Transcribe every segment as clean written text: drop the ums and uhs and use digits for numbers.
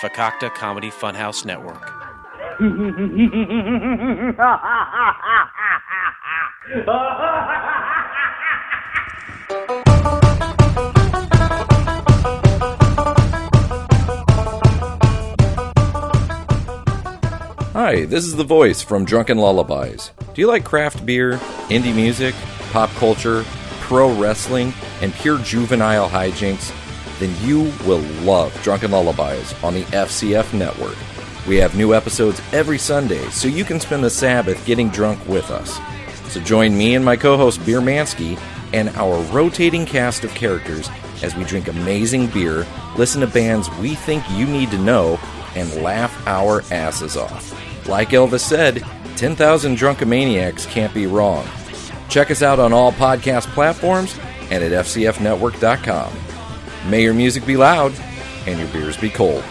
Fakakta Comedy Funhouse Network. Hi, this is the voice from Drunken Lullabies. Do you like craft beer, indie music, pop culture, pro wrestling, and pure juvenile hijinks? Then you will love Drunken Lullabies on the FCF Network. We have new episodes every Sunday, so you can spend the Sabbath getting drunk with us. So join me and my co-host Beer Mansky and our rotating cast of characters as we drink amazing beer, listen to bands we think you need to know, and laugh our asses off. Like Elvis said, 10,000 drunkomaniacs can't be wrong. Check us out on all podcast platforms and at fcfnetwork.com. May your music be loud and your beers be cold.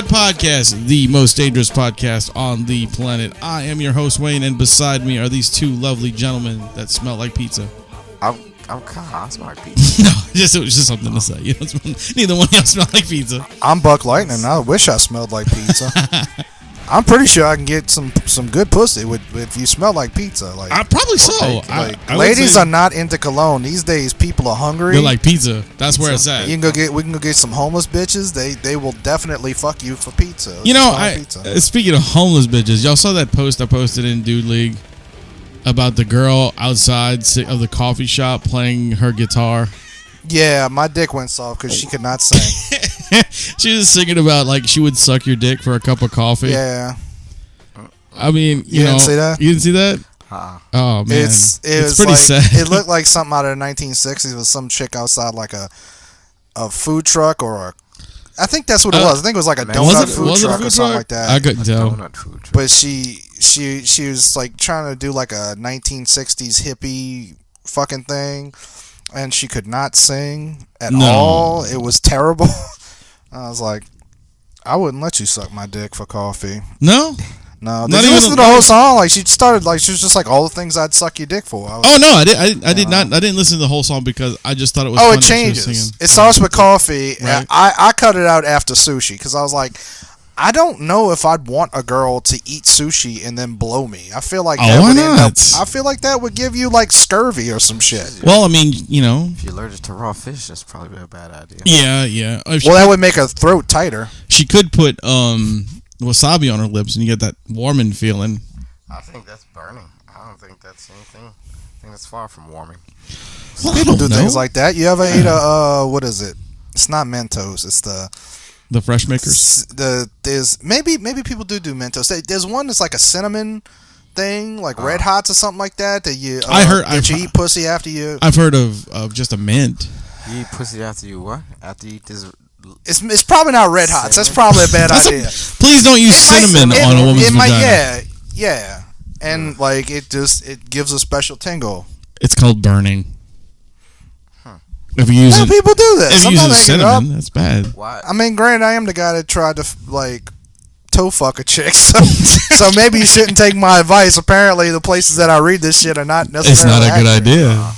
Podcast, the most dangerous podcast on the planet. I am your host, Wayne, and beside me are these two lovely gentlemen that smell like pizza. I smell like pizza. No, it was just something to say. You don't smell, neither one of y'all smell like pizza. I'm Buck Lightning. I wish I smelled like pizza. I'm pretty sure I can get some good pussy if you smell like pizza. Like, probably so. I ladies are not into cologne these days. People are hungry. They're like pizza. That's where it's at. We can go get some homeless bitches. They will definitely fuck you for pizza. You know, speaking of homeless bitches, y'all saw that post I posted in Dude League about the girl outside of the coffee shop playing her guitar. Yeah, my dick went soft because she could not sing. She was singing about like she would suck your dick for a cup of coffee. Yeah. I mean, you didn't see that? You didn't see that? Oh man, it's pretty like, sad. It looked like something out of the 1960s with some chick outside like a food truck or I think that's what it was. I think it was like a donut food truck or something like that. I couldn't tell. Donut food truck. But she was like trying to do like a 1960s hippie fucking thing, and she could not sing at all. It was terrible. I was like, I wouldn't let you suck my dick for coffee. No. Did you listen to the whole song? Like she started, like she was just like all the things I'd suck your dick for. I did not. I didn't listen to the whole song because I just thought it was. Oh, funny it changes. It starts with coffee. Right. I cut it out after sushi because I was like, I don't know if I'd want a girl to eat sushi and then blow me. I feel like I feel like that would give you like scurvy or some shit. Well, I mean, you know, if you're allergic to raw fish, that's probably a bad idea. Yeah. Well, that would make her throat tighter. She could put wasabi on her lips and you get that warming feeling. I think that's burning. I don't think that's anything. I think that's far from warming. Well, people do things like that. You ever ate a what is it? It's not Mentos. It's the Fresh Makers. There's maybe people do Mentos. There's one that's like a cinnamon thing, like Red Hots or something like that. That you you eat pussy after you. I've heard of just a mint. You eat pussy after you what? After you eat this. It's probably not Red Hots. That's probably a bad idea. Please don't use cinnamon on a woman's vagina. Yeah, and like it gives a special tingle. It's called burning. If you use people do that. If you use cinnamon, that's bad. Why? I mean, granted, I am the guy that tried to like toefuck a chick. So maybe you shouldn't take my advice. Apparently, the places that I read this shit are not necessarily. It's not a good accurate. idea.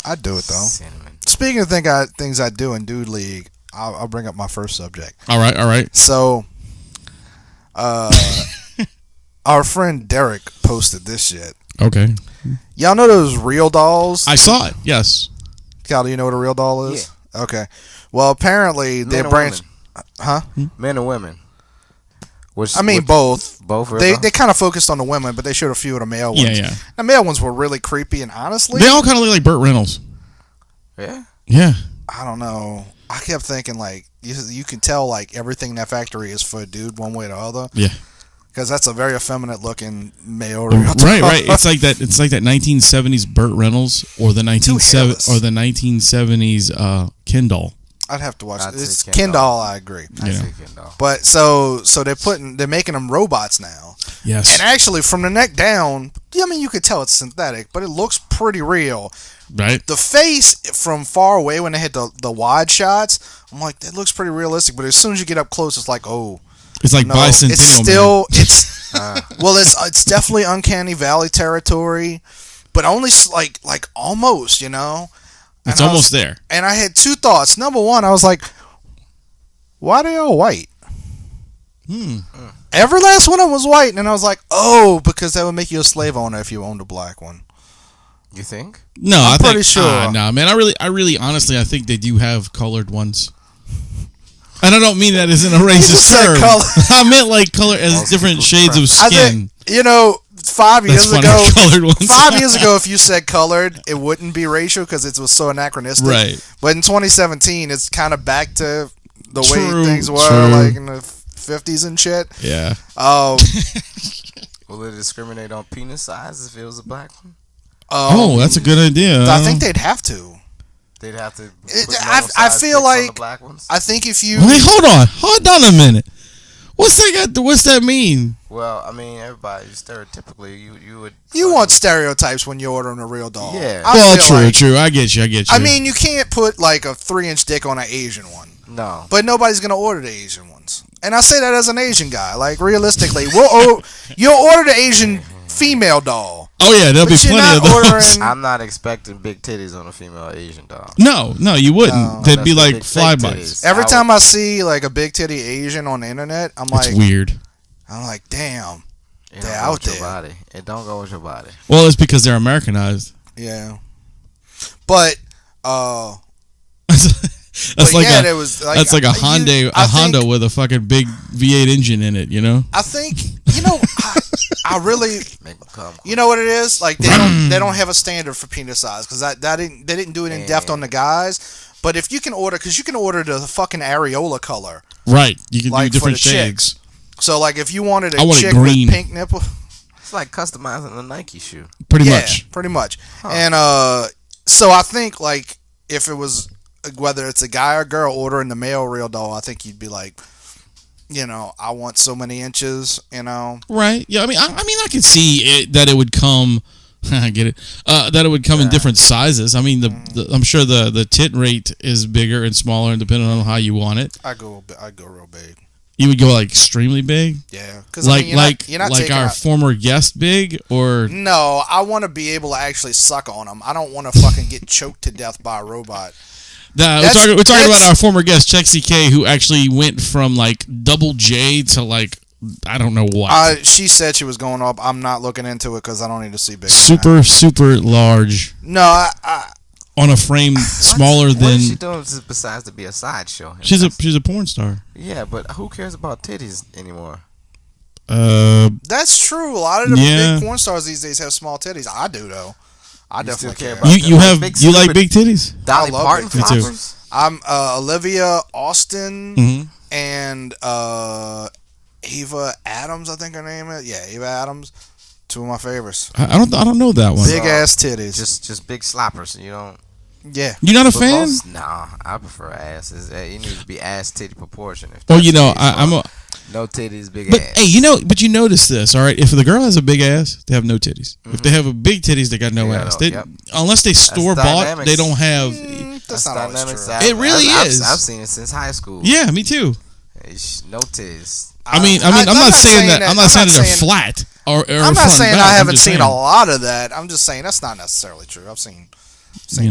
I'd do it though. Cinnamon. Speaking of things I do in Dude League, I'll bring up my first subject. All right. So, our friend Derek posted this shit. Okay. Y'all know those real dolls? I saw it. Yes. Cal, do you know what a real doll is? Yeah. Okay. Well, apparently they branched. Huh? Men and women. Both. Both. They kind of focused on the women, but they showed a few of the male ones. Yeah. The male ones were really creepy, and honestly, they all kind of look like Burt Reynolds. Yeah. Yeah. I don't know. I kept thinking like you can tell like everything in that factory is for a dude one way or the other. Yeah. Because that's a very effeminate looking male. Right. It's like that 1970s Burt Reynolds or the 1970s Ken doll. I'd have to watch it. It's Ken Ken doll. doll, I agree. I say Ken doll. But so they're making them robots now. Yes. And actually, from the neck down, I mean, you could tell it's synthetic, but it looks pretty real. Right. The face from far away when they hit the wide shots, I'm like, that looks pretty realistic. But as soon as you get up close, it's like, oh. It's like no, Bicentennial. It's still well, it's definitely Uncanny Valley territory, but only like almost, you know. It's almost there. And I had two thoughts. Number one, I was like, why are they all white? Every last one of them was white, and I was like, oh, because that would make you a slave owner if you owned a black one. You think? No, I'm pretty pretty sure. No, man. I really, honestly, I think they do have colored ones. And I don't mean that as in a racist term. I meant like color as different shades of skin. I think, 5 years funny, ago, colored ones. 5 years ago, if you said colored, it wouldn't be racial because it was so anachronistic. Right. But in 2017, it's kind of back to the way things were, like in the 50s and shit. Yeah. Will it discriminate on penis size if it was a black one? That's a good idea. I think they'd have to. They'd have to. I feel like the black ones? I think if you wait, hold on a minute. What's that mean? Well, I mean, everybody stereotypically you would. You want stereotypes when you're ordering a real doll. Yeah. True. I get you. I mean, you can't put like a 3-inch dick on an Asian one. No. But nobody's gonna order the Asian ones, and I say that as an Asian guy. Like realistically, you'll order the Asian female doll. Oh yeah, there'll be plenty of those. I'm not expecting big titties on a female Asian doll. No, you wouldn't. No. They'd be like flybys. Every time I see like a big titty Asian on the internet, I'm like, it's weird. I'm like, damn, It they're don't go out with your there. body. It don't go with your body. Well, it's because they're Americanized. Yeah, but That's like yeah, it was like, that's like a Honda with a fucking big V8 engine in it, you know? I think I really Make them come. you know what it is like they don't have a standard for penis size because they didn't do it in depth on the guys. But if you can order, because you can order the fucking areola color, Right? You can like do different for the shades. chicks. So like if you wanted I a want it chick green. with pink nipple, It's like customizing a Nike shoe. Pretty yeah, much. pretty much. And so I think like if it was whether it's a guy or girl ordering the male real doll, I think you'd be like, I want so many inches, Right? Yeah. I mean, I could see that it would come. I get it. That it would come in different sizes. I mean, I'm sure the tit rate is bigger and smaller, and depending on how you want it. I go real big. You would go like extremely big. Yeah, because you're not like our former guest big, or no. I want to be able to actually suck on them. I don't want to fucking get choked to death by a robot. We're talking about our former guest, Chexy K, who actually went from like double J to like I don't know what. She said she was going up. I'm not looking into it because I don't need to see big. Super large. No, I on a frame smaller than. What is she doing besides to be a sideshow? She's a porn star. Yeah, but who cares about titties anymore? That's true. A lot of the big porn stars these days have small titties. I do though. I definitely care about you like big titties? Dolly Parton floppers? I'm Olivia Austin and Eva Adams, I think her name is. Yeah, Eva Adams. Two of my favorites. I don't know that one. Big ass titties. Just big sloppers. You don't. Yeah. You're not a fan? Nah, I prefer asses. It needs to be ass titty proportion. Well, I'm a. No titties, big but, ass. Hey, but you notice this, all right? If the girl has a big ass, they have no titties. If they have a big titties, they got no ass. Unless they store bought, they don't have. That's not always true. It really is. I've seen it since high school. Yeah, me too. No titties. I'm not saying that. I'm not saying they're flat. I'm not saying I haven't seen a lot of that. I'm just saying that's not necessarily true. I've seen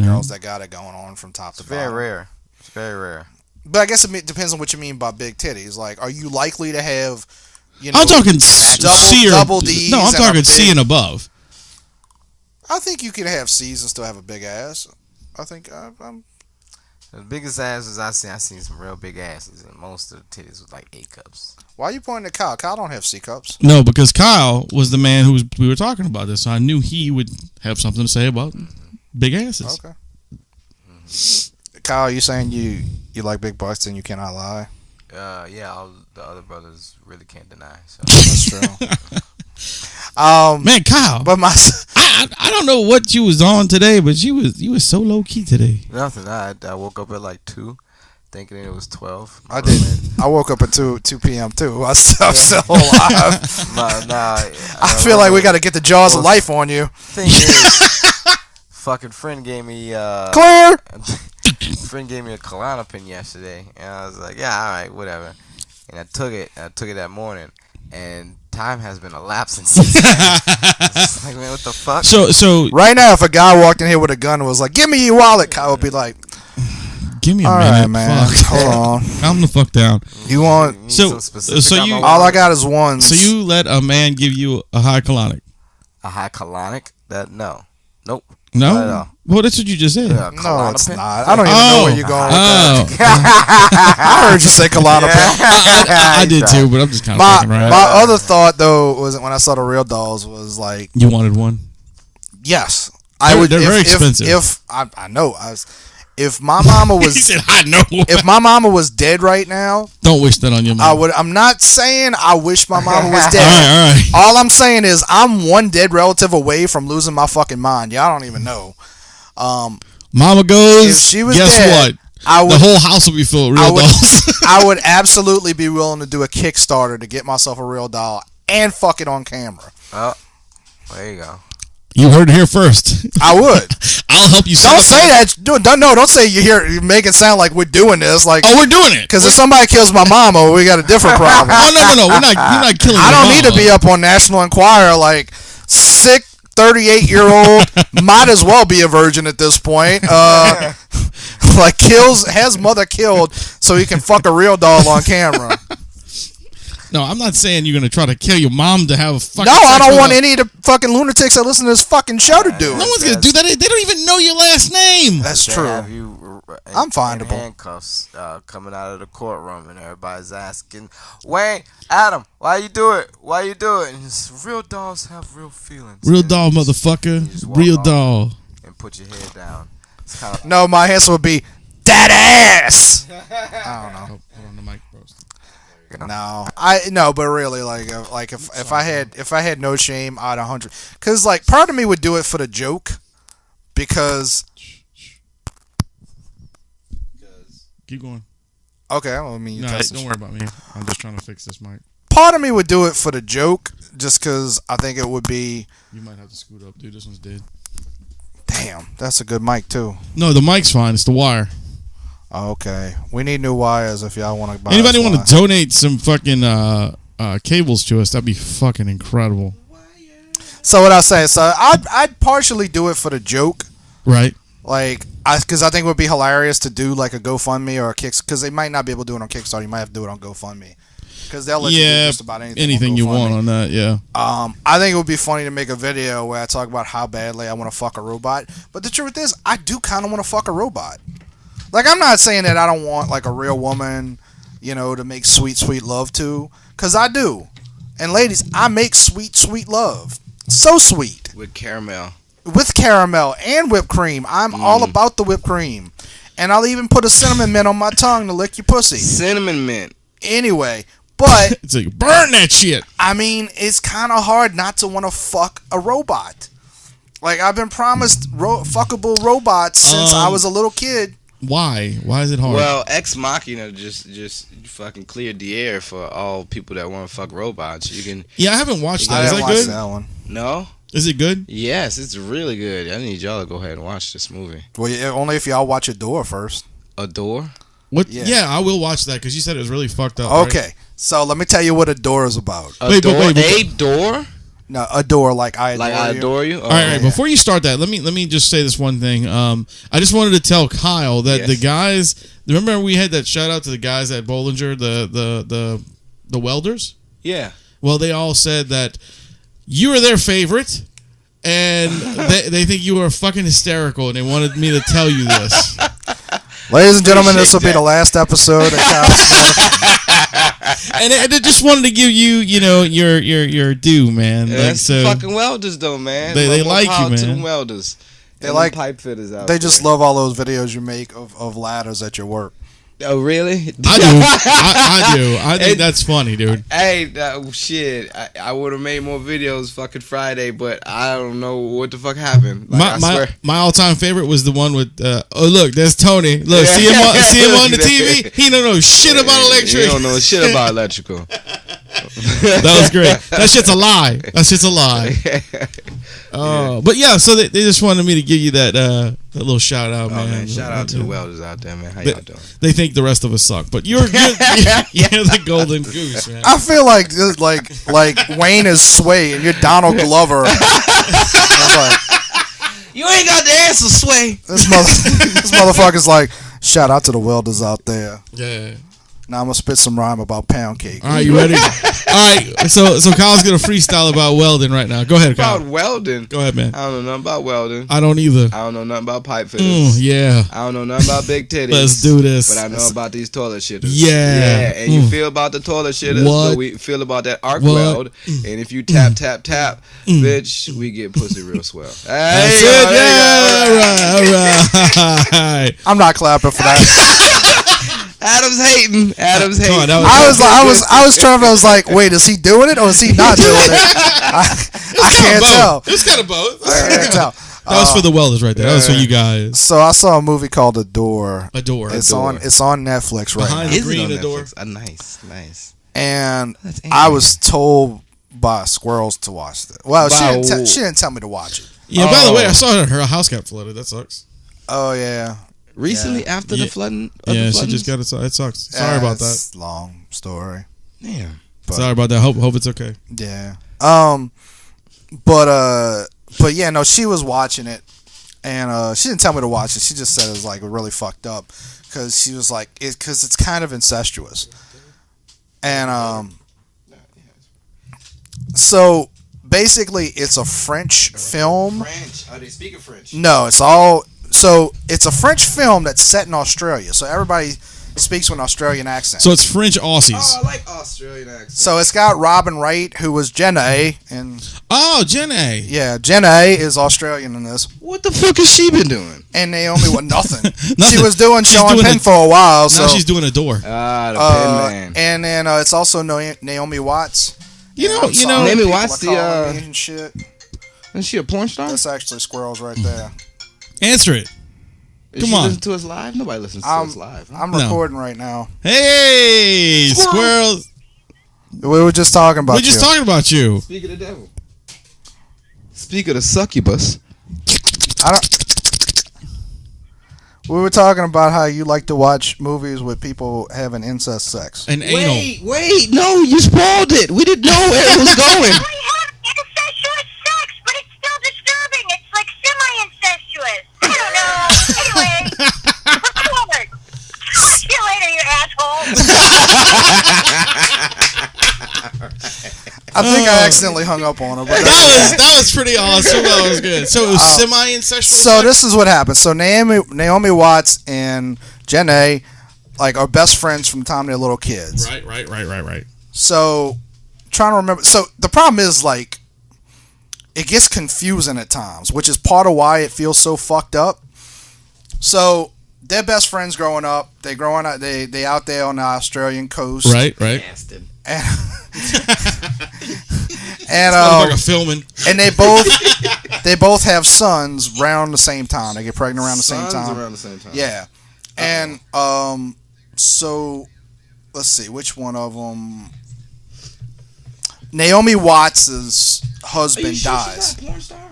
girls that got it going on from top to bottom. Very rare. It's very rare. But I guess it depends on what you mean by big titties. Like, are you likely to have, I'm talking double D's? No, I'm talking C and above. I think you can have C's and still have a big ass. I think I'm. The biggest asses I seen some real big asses, and most of the titties was like A cups. Why are you pointing at Kyle? Kyle don't have C cups. No, because Kyle was the man we were talking about this, so I knew he would have something to say about big asses. Okay. Kyle, you saying you like big butts and you cannot lie? Yeah, all the other brothers really can't deny. So. That's true. Man, Kyle, but I don't know what you was on today, but you was so low key today. Nothing. I woke up at like 2, thinking it was 12. I did. I woke up at 2 p.m. too. I'm still alive. I feel like we got to get the jaws of life on you. Thing is, fucking friend gave me clear. Friend gave me a Klonopin yesterday, and I was like, yeah, all right, whatever. And I took it that morning, and time has been elapsing since then. It's like, man, what the fuck? So right now, if a guy walked in here with a gun and was like, "Give me your wallet," Kyle would be like, "Give me a all minute, right, man. Fuck. Hold on. Calm the fuck down." You want so you all I got is ones. So you let a man give you a high colonic? A high colonic? Nope. No? Not at all. Well, that's what you just said. No, it's not. I don't even know where you're going with that. I heard you say Klonopin. I did too, but I'm just kind of fucking around. My other thought, though, was when I saw the real dolls was like... You wanted one? Yes. They're very expensive. I know. If my mama was... He said, I know. If my mama was dead right now... Don't wish that on your mama. I'm not saying I wish my mama was dead. All right. All I'm saying is I'm one dead relative away from losing my fucking mind. Y'all don't even know. Mama goes, if she was guess dead, what? The whole house will be filled with real dolls. I would absolutely be willing to do a Kickstarter to get myself a real doll and fuck it on camera. Oh, there you go. You heard it here first. I would. I'll help you. Don't say that. Don't say you make it sound like we're doing this. Like, we're doing it. Because if somebody kills my mama, we got a different problem. No. We're not killing. I don't need to be up on National Enquirer like sick 38-year-old might as well be a virgin at this point. Like has mother killed so he can fuck a real doll on camera. No, I'm not saying you're gonna try to kill your mom to have a fucking. No, I don't want any of the fucking lunatics that listen to this fucking show to do it. No one's gonna do that. They don't even know your last name. That's true. I'm findable. Handcuffs coming out of the courtroom, and everybody's asking, "Wait, Adam, why you do it? Why you do it?" And it's, real dolls have real feelings. Real doll, motherfucker. Real doll. And put your head down. No, my answer would be that ass. I don't know. Hold on, the mic, bro. No, but really, if I had no shame, I'd 100. Because like part of me would do it for the joke, because. Keep going. Okay, I mean, don't worry about me. I'm just trying to fix this mic. Part of me would do it for the joke, just because I think it would be. You might have to scoot up, dude. This one's dead. Damn, that's a good mic too. No, the mic's fine. It's the wire. Okay, we need new wires if y'all want to buy. Anybody want to donate some fucking cables to us? That'd be fucking incredible. So what I say? So I'd partially do it for the joke, right? Like, because I think it would be hilarious to do like a GoFundMe or a Kickstarter, because they might not be able to do it on Kickstarter. You might have to do it on GoFundMe, because they'll let you do just about anything you want on that. Yeah. I think it would be funny to make a video where I talk about how badly I want to fuck a robot. But the truth is, I do kind of want to fuck a robot. Like, I'm not saying that I don't want like a real woman, to make sweet, sweet love to, because I do. And ladies, I make sweet, sweet love. So sweet. With caramel. With caramel and whipped cream. I'm all about the whipped cream. And I'll even put a cinnamon mint on my tongue to lick your pussy. Cinnamon mint. Anyway, but... It's like, burn that shit. I mean, it's kind of hard not to want to fuck a robot. Like, I've been promised fuckable robots since I was a little kid. Why? Why is it hard? Well, Ex Machina just fucking cleared the air for all people that want to fuck robots. You can. Yeah, I haven't watched that. Is that good? That one. No. Is it good? Yes, it's really good. I need y'all to go ahead and watch this movie. Well, yeah, only if y'all watch Adore first. Adore? What? Yeah. Yeah, I will watch that because you said it was really fucked up. Okay, right? so let me tell you what Adore is about. Wait, A door? No, Adore, like I adore Like I you. adore you? All right, before you start that, let me just say this one thing. I just wanted to tell Kyle that the guys. Remember we had that shout out to the guys at Bollinger, the welders. Yeah. Well, they all said that you are their favorite, and they think you are fucking hysterical, and they wanted me to tell you this. Ladies and gentlemen, this will be the last episode of And I just wanted to give you, your due, man. That's fucking welders, though, man. They More like you, power to man. them welders. They And like- them pipe fitters out They just there. love all those videos you make of ladders at your work. Oh, really? I do. I do. I think that's funny, dude. Hey, shit. I would have made more videos fucking Friday, but I don't know what the fuck happened. Like, I swear. My all-time favorite was the one with, oh, look, there's Tony. Look, see him on the TV? He don't know shit about electric. He don't know shit about electrical. That was great. That shit's a lie. That shit's a lie. But yeah, so they just wanted me to give you that little shout out, man. Man, shout out to the welders out there, man. How y'all doing? They think the rest of us suck, but you're the golden goose, man. I feel like Wayne is Sway and you're Donald Glover. It's like, You ain't got the answer, Sway. this motherfucker's like, shout out to the welders out there. Yeah. Now I'm gonna spit some rhyme about pound cake. All right, you ready? All right, so Kyle's gonna freestyle about welding right now. Go ahead, Kyle. About welding? Go ahead, man. I don't know nothing about welding. I don't either. I don't know nothing about pipe fitters. Yeah. I don't know nothing about big titties. Let's do this. But I know about these toilet shitters. Yeah. And you feel about the toilet shitters, What? but we feel about that arc What? weld. And if you tap, bitch, we get pussy real swell. That's Hey, it. Yeah. All right. I'm not clapping for that. Adam's hating. Come on, that I was like, wait, is he doing it or is he not doing it? I can't tell. It's kind of both. I can't tell. That was for the welders right there. That was for you guys. So I saw a movie called Adore. Adore. It's on Netflix right Behind now. the green Adore. Nice. And That's I was told by Squirrels to watch it. Well, she didn't tell me to watch it. Yeah. By the way, I saw her house got flooded. That sucks. Oh yeah. Recently, after the flooding? Yeah, she just got it. It sucks. Sorry about that. It's a long story. Damn. Sorry about that. Hope it's okay. Yeah. But yeah, no, she was watching it, and she didn't tell me to watch it. She just said it was like really fucked up because she was like, because it's kind of incestuous, and so basically it's a French film. French? Are they speaking French? No, it's all. So it's a French film that's set in Australia. So everybody speaks with an Australian accent. So it's French Aussies. Oh, I like Australian accent. So it's got Robin Wright, who was Jenna, and Oh, Jenna. yeah, Jenna is Australian in this. What the fuck has she been doing? And Naomi was nothing. Nothing. She was doing She's Sean doing Penn it- for a while. So Now she's doing Adore. Ah, the Pen Man. and then it's also Naomi Watts. You know. Naomi People Watts, are calling me and shit. Is she a porn star? That's actually Squirrels right there. Answer it. Is Come she on. listen to us live? Nobody listens to us live. Huh? I'm No. recording right now. Hey, Squirrels. We were just talking about We're just you. talking about you. Speak of the devil. Speak of the succubus. We were talking about how you like to watch movies with people having incest sex. And anal. Wait, no, you spoiled it. We didn't know where it was going. We have incestuous sex, but it's still disturbing. It's like semi-incestuous. I don't know. Anyway, forward. See you later, you asshole. I think I accidentally hung up on her. But That was pretty awesome. That was good. So it was semi-incestual. so this is what happened. So Naomi Watts and Jenna, like, are best friends from the time they're little kids. Right. So, trying to remember. So, the problem is, like, it gets confusing at times, which is part of why it feels so fucked up. So, they're best friends growing up. They out there on the Australian coast. Right. And, Like a filming. and they both have sons around the same time. They get pregnant around the same time. Around the same time. Yeah. And, so, let's see, which one of them? Naomi Watts' husband dies. She's not a porn star?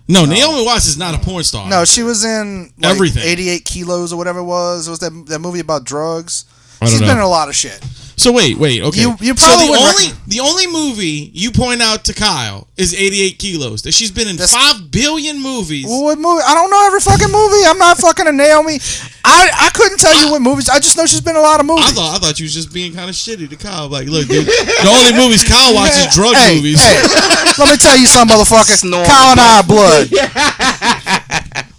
No, Naomi Watts is not a porn star. No, she was in like, everything. 88 Kilos or whatever it was. It was that movie about drugs. I don't She's know. been in a lot of shit. So wait, okay. You so probably the only movie you point out to Kyle is 88 Kilos. That she's been in 5 billion movies. Well, what movie? I don't know every fucking movie. I'm not fucking a Naomi. I couldn't tell you what movies. I just know she's been in a lot of movies. I thought you was just being kind of shitty to Kyle. Like, look, dude, the only movies Kyle watches drug movies. Hey, let me tell you something, motherfucker. Kyle and I are blood.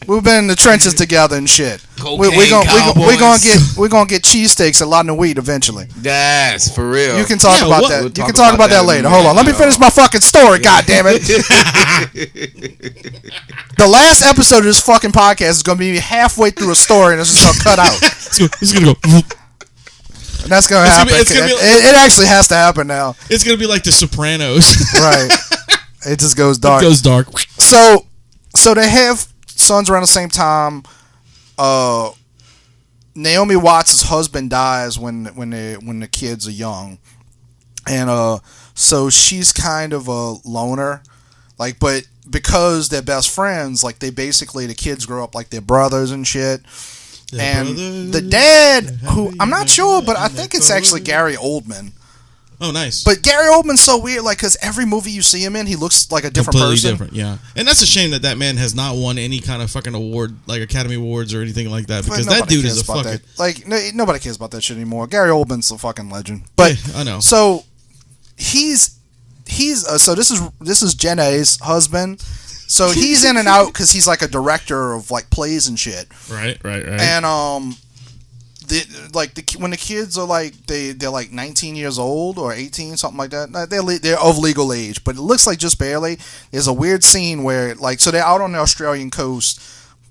We've been in the trenches together and shit. We're gonna get cheesesteaks at La Nuit eventually. That's for real. You can talk about that. We'll You can talk about that later. Hold on. Let me finish my fucking story. God damn it. The last episode of this fucking podcast is gonna be halfway through a story and it's just gonna cut out. It's gonna go. And that's gonna happen. It actually has to happen now. It's gonna be like The Sopranos. Right. It just goes dark. It goes dark. So they have sons around the same time. Naomi Watts' husband dies when the kids are young, and so she's kind of a loner, like, but because they're best friends, like the kids grow up like their brothers and shit. The dad, who I'm not sure, but I think it's actually Gary Oldman. Oh, nice. But Gary Oldman's so weird, like, because every movie you see him in, he looks like a different person. Completely different, yeah. And that's a shame that man has not won any kind of fucking award, like Academy Awards or anything like that, because that dude is a fucking... nobody cares about that shit anymore. Gary Oldman's a fucking legend. But yeah, I know. So so this is Jen A's husband. So he's in and out because he's like a director of like plays and shit. Right. And when the kids are like they're like 19 years old or 18, something like that. They're of legal age, but it looks like just barely. There's a weird scene where so they're out on the Australian coast,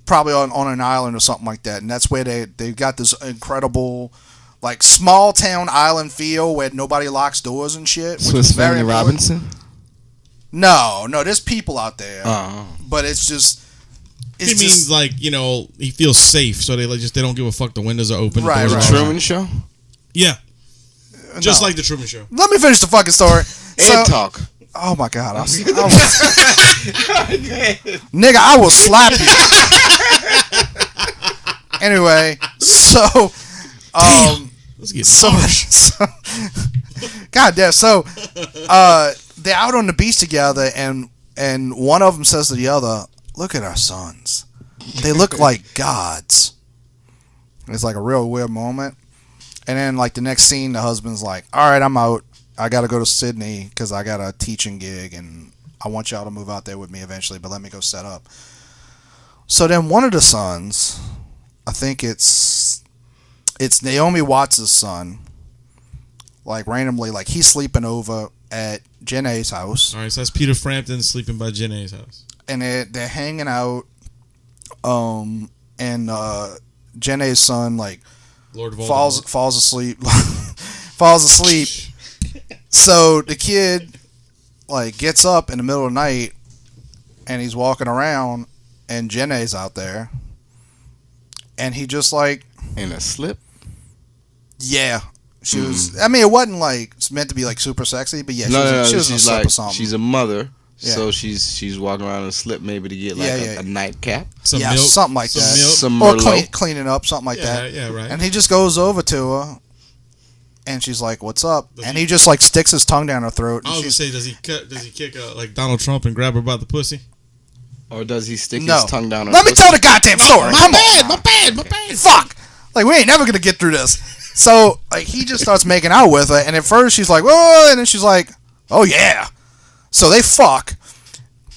probably on an island or something like that, and that's where they've got this incredible like small town island feel where nobody locks doors and shit. Swiss Family Robinson. No, there's people out there, but it's just. He means like, he feels safe, so they don't give a fuck. The windows are open. Right. Truman Show. Yeah, just like the Truman Show. Let me finish the fucking story. Talk. Oh my god! Nigga, I will slap you. Anyway, so let's get God damn. So they're out on the beach together, and one of them says to the other, "Look at our sons. They look like gods." It's like a real weird moment. And then like the next scene, the husband's like, "All right, I'm out. I got to go to Sydney because I got a teaching gig and I want y'all to move out there with me eventually, but let me go set up." So then one of the sons, I think it's Naomi Watts' son, like randomly, like he's sleeping over at Jen A's house. All right, so that's Peter Frampton sleeping by Jen A's house. And they're hanging out, and Jen A's son like Lord falls asleep, falls asleep. So the kid like gets up in the middle of the night, and he's walking around, and Jen A's out there, and he just like in a slip. Yeah, she was. I mean, it wasn't like it's meant to be like super sexy, but yeah, she was in a slip or something. She's a mother. Yeah. So she's walking around in a slip maybe to get like a nightcap. Some milk, something like that. Some or cleaning up, something like that. Yeah, right. And he just goes over to her, and she's like, "What's up?" And he just like sticks his tongue down her throat. I was gonna say, does he kick like Donald Trump and grab her by the pussy? Or does he stick his tongue down her Let me pussy? tell the goddamn story. My bad. Fuck! Like, we ain't never gonna get through this. So, like, he just starts making out with her, and at first she's like, "Whoa," and then she's like, "Oh yeah." So they fuck.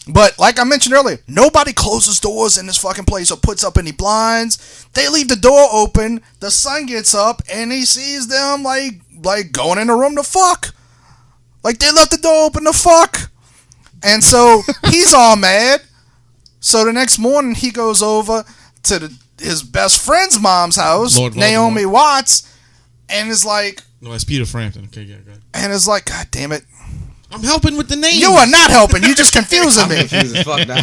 But like I mentioned earlier, nobody closes doors in this fucking place or puts up any blinds. They leave the door open. The son gets up and he sees them like going in the room to fuck. Like they left the door open to fuck. And so he's all mad. So the next morning he goes over to his best friend's mom's house, Lord Naomi Watts, and is like, no, it's Peter Frampton. Okay, yeah, go ahead. And is like, "God damn it. I'm helping with the name. You are not helping. You just confusing me." Confused as fuck now.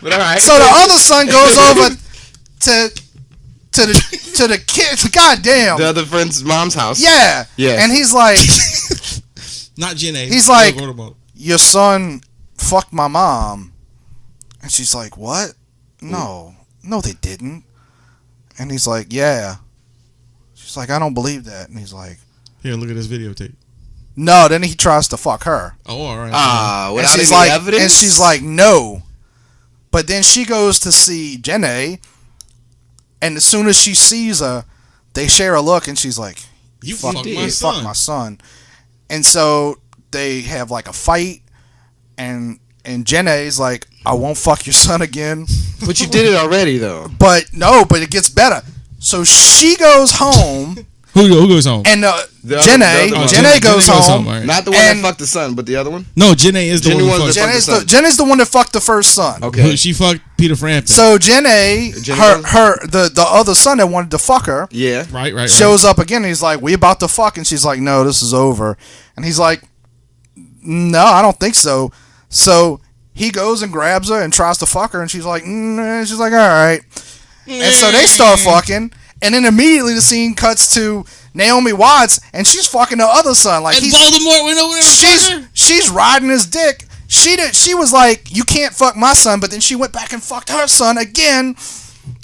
But all right. So the other son goes over to the kid. God damn. The other friend's mom's house. Yeah. Yeah. And he's like, not Jen A. He's like, "Your son fucked my mom," And she's like, what? No, they didn't. And he's like, yeah. She's like, I don't believe that. And he's like, here, look at this videotape. no. Then he tries to fuck her. Oh, all right. Without and she's any like, evidence? and she's like, no. But then she goes to see Jenny, and as soon as she sees her, they share a look, and she's like, you fuck fucked me, my fuck son. my son. And so they have like a fight, and Jenny's like, I won't fuck your son again. But you did it already, though. But it gets better. So she goes home, Who goes home? and The other- the Jenny other Jenny one. goes home. all right. Not the one And- that fucked the son, but the other one? No, Jenny is the Jenny one was who the fucked. fuck- son. Jenny's the one that fucked the first son. Okay. She fucked Peter Frampton. So Jenny, Jenny the other son that wanted to fuck her, Yeah. right. shows up again. And he's like, we about to fuck. And she's like, no, this is over. And he's like, no, I don't think so. So he goes and grabs her and tries to fuck her. And she's like, she's like, all right. And so they start fucking. And then immediately the scene cuts to Naomi Watts, and she's fucking the other son. Like, And Voldemort went over there and fucked her? she's riding his dick. She was like, you can't fuck my son, but then she went back and fucked her son again.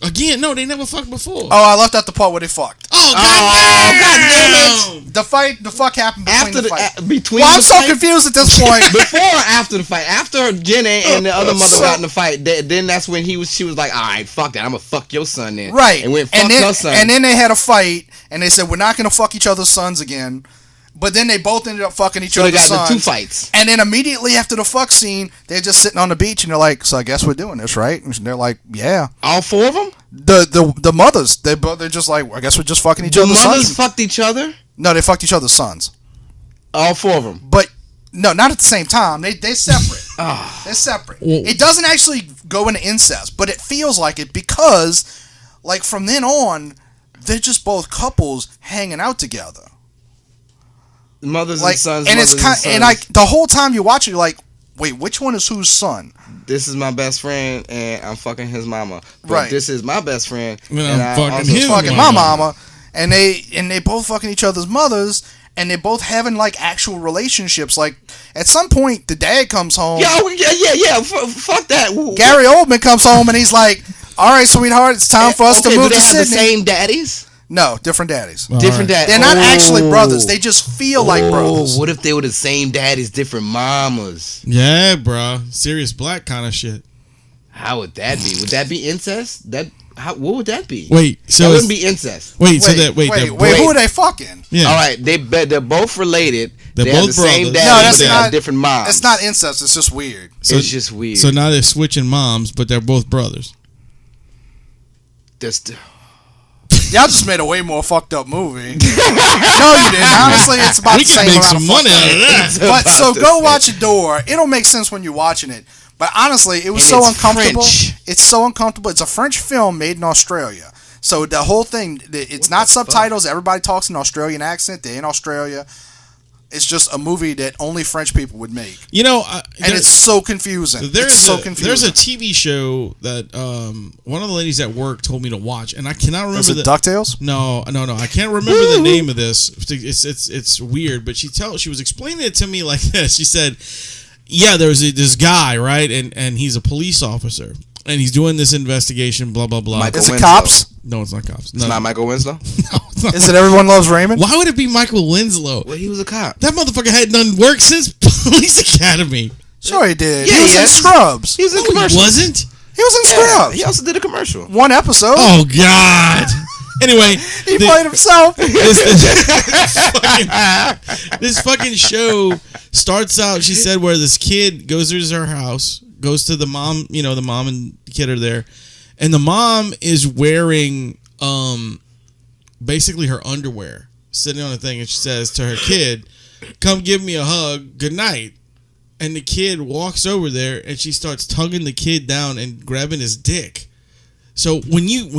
Again, no, they never fucked before. Oh, I left out the part where they fucked. Oh, God damn The fuck happened between After the fight. between Well, I'm the so fight? confused at this point. Before or after the fight? After Jenny and the other mother So- got in the fight, then that's when she was like, all right, fuck that, I'm gonna fuck your son then. Right. And went fuck her son. And then they had a fight, and they said, we're not going to fuck each other's sons again. But then they both ended up fucking each so they other's got sons. the 2 fights. And then immediately after the fuck scene, they're just sitting on the beach, and they're like, so I guess we're doing this, right? And they're like, yeah. All 4 of them? The mothers, they're just like, I guess we're just fucking each The other's mothers sons. fucked each other? No, they fucked each other's sons. All 4 of them. But no, not at the same time. They're separate. Ah. They're separate. Well- It doesn't actually go into incest, but it feels like it because, like, from then on, they're just both couples hanging out together. Mothers Like, and sons. and it's mothers kind, sons. and like the whole time you watch it, you're like, wait, which one is whose son? This is my best friend, and I'm fucking his mama. But Right. this is my best friend, And and I'm I fucking also his Fucking mama. my mama, and they both fucking each other's mothers, and they're both having like actual relationships. Like at some point, the dad comes home. Yeah. Fuck that. Gary Oldman comes home, and he's like, "All right, sweetheart, it's time for us to Okay, move do to they have the Sydney." same daddies? No, different daddies. All Different right. daddies. They're not actually brothers. They just feel like brothers. What if they were the same daddies, different mamas? Yeah, bro. Serious black kind of shit. How would that be? Would that be incest? What would that be? Wait, that so wouldn't be incest. wait, so Wait, that wait, who are they fucking? Yeah. All right, they're both related. They're they have both the same brothers. daddies, No, that's but they not- have different moms. It's not incest. It's just weird. So- it's just weird. So now they're switching moms, but they're both brothers. Y'all just made a way more fucked up movie. No, you didn't. Honestly, it's about We the can same make amount some of money fucked out of that. It's But about so the go same. watch Adore. It'll make sense when you're watching it. But honestly, it was And so it's uncomfortable. French. It's so uncomfortable. It's a French film made in Australia. So the whole thing, it's not subtitles. Everybody talks in Australian accent. They're in Australia. It's just a movie that only French people would make. You know, And it's so confusing. It's so confusing. There's a TV show that one of the ladies at work told me to watch, and I cannot remember Is it DuckTales? No, I can't remember the name of this. It's weird, but she was explaining it to me like this. She said, "Yeah, there's this guy, right, and he's a police officer, and he's doing this investigation, blah blah blah." Michael Is it Winslow. Cops? No, it's not cops. It's not Michael Winslow? No, it's not. Is it Everyone Loves Raymond? Why would it be Michael Winslow? Well, he was a cop. That motherfucker hadn't done work since Police Academy. Sure he did. Yeah, he was he in is. Scrubs. He was in No, he commercial. wasn't. He was in Yeah, Scrubs. he also did a commercial. One episode. Oh God. Anyway, He played himself. this fucking show starts out, she said, where this kid goes to her house, goes to the mom, the mom and the kid are there, and the mom is wearing basically her underwear, sitting on a thing, and she says to her kid, "Come give me a hug, good night." And the kid walks over there, and she starts tugging the kid down and grabbing his dick. So when you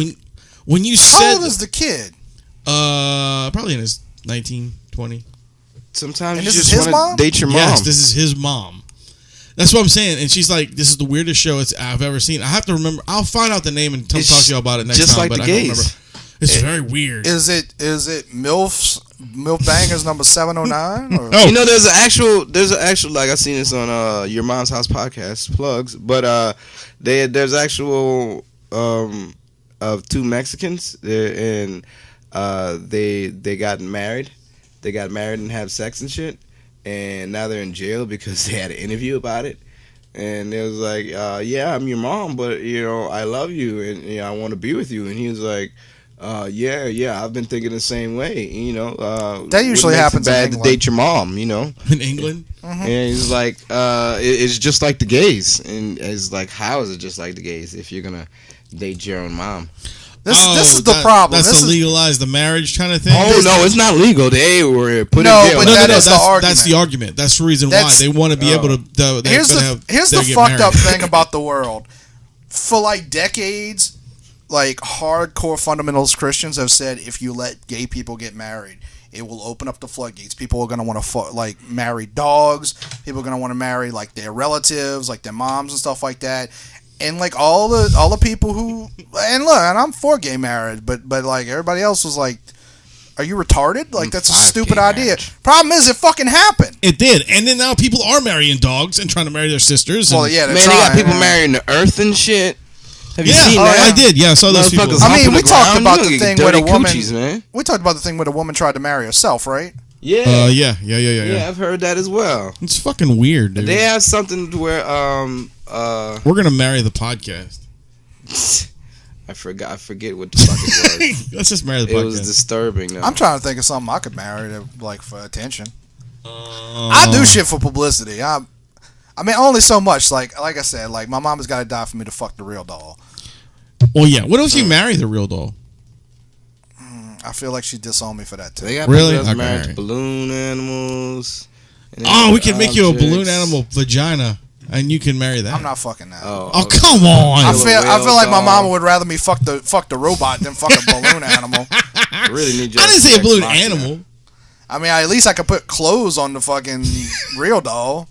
How said old is the kid? probably in his 19, 20. Sometimes And you this is just his want mom? to date your mom. Yes, this is his mom. That's what I'm saying. And she's like, "This is the weirdest show I've ever seen." I have to remember. I'll find out the name and talk to you about it next just time. like but the I don't gays. remember. It's very weird. Is it MILFs Milk Bangers number 709? Or? Oh. You know, there's an actual like I seen this on Your Mom's House podcast plugs, but there's actual of two Mexicans and they got married. They got married and have sex and shit, and now they're in jail because they had an interview about it. And it was like, yeah, I'm your mom, but I love you and I want to be with you. And he was like, yeah, I've been thinking the same way. That usually happens bad in to England. date your mom. In England. Mm-hmm. And he's like, it's just like the gays. And it's like, how is it just like the gays if you're gonna date your own mom? This is the problem. That's This to is, legalize the marriage kind of thing. Oh no, it's not legal. They were put No, in jail. but No, that no, is the that's argument. the argument. That's the reason That's- why they want to be able to. here's the get fucked married. up thing about the world. For like decades, like hardcore fundamentalist Christians have said if you let gay people get married, it will open up the floodgates. People are gonna want to marry dogs. People are gonna want to marry like their relatives, like their moms and stuff like that. And like all the people who and look, and I'm for gay marriage, but like everybody else was like, "Are you retarded? Like that's a stupid idea." marriage. Problem is, it fucking happened. It did, and then now people are marrying dogs and trying to marry their sisters. Well, and, yeah, they're Man, they got trying, people man. marrying the earth and shit. Have you yeah, seen that? I did. Yeah, I saw those people. Motherfuckers I mean, humping we the talked ground. about You the look thing dirty where the woman. coochies, man. We talked about the thing where the woman tried to marry herself, right? Yeah. Yeah. I've heard that as well. It's fucking weird, dude. They have something to where We're gonna marry the podcast. I forget what the fuck it was. Let's just marry the It podcast. was disturbing. Though. I'm trying to think of something I could marry to, like for attention. I do shit for publicity. I mean, only so much. Like I said, like my mama's got to die for me to fuck the real doll. Well, yeah. What if you marry the real doll? I feel like she disowned me for that too. They got Really? people that's Okay, married alright. to balloon animals. and Oh, we can make you a objects. balloon animal vagina, and you can marry that. I'm not fucking that. Oh, Oh, come on! I a feel like my whale mama doll. would rather me fuck the robot than fuck a balloon animal. I really need you. I didn't say a balloon animal, I mean, at least I could put clothes on the fucking real doll.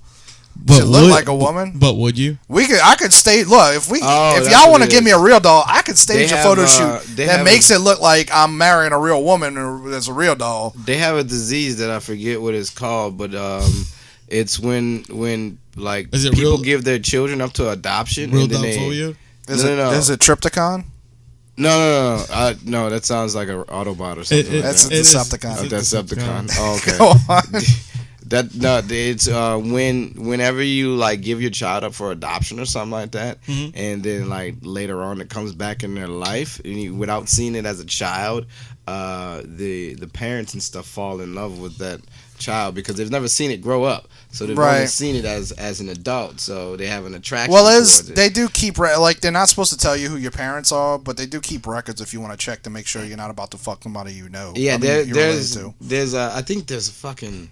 but Should look like a woman. But would you? I could stage. Look, if that's y'all want what to it give me is. a real doll, I could stage They a have, photo shoot they that have makes it look like I'm marrying a real woman that's a real doll. They have a disease that I forget what it's called, but it's when like Is it people real- give their children up to adoption. Real and then dollphobia? Is it Triptychon? No. No, that sounds like an Autobot or something. That's like a that. Decepticon. Decepticon. Oh, okay. Go on. It's whenever you like give your child up for adoption or something like that, and then like later on it comes back in their life, and without seeing it as a child, the parents and stuff fall in love with that child because they've never seen it grow up, so they've only Right. seen it as an adult, so they have an attraction. Well, towards it. they do keep like they're not supposed to tell you who your parents are, but they do keep records if you want to check to make sure you're not about to fuck somebody you know. Yeah, I mean, you're there's related to. there's I think there's a fucking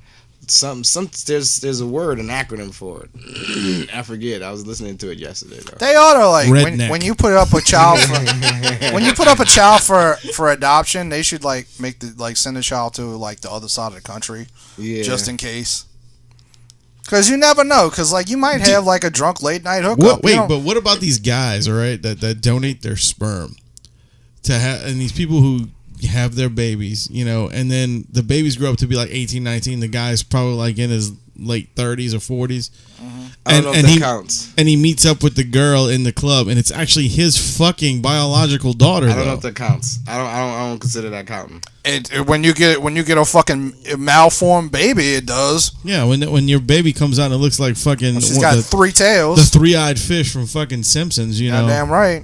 there's a word, an acronym for it. I forget. I was listening to it yesterday though. They ought to like Redneck. when you put up a child for, when you put up a child for adoption, they should like send a child to like the other side of the country Yeah. just in case. Because you never know. Because like you might have like a drunk late night hookup. Wait, but what about these guys? All right, that donate their sperm to have, and these people who have their babies, and then the babies grow up to be like 18, 19. The guy's probably like in his late 30s or 40s. I don't know if that counts. And he meets up with the girl in the club, and it's actually his fucking biological daughter. I don't know though. if that counts. I don't consider that counting. when you get a fucking malformed baby, it does. Yeah, when your baby comes out, and it looks like fucking She's got three the tails. three-eyed fish from fucking Simpsons. Goddamn right.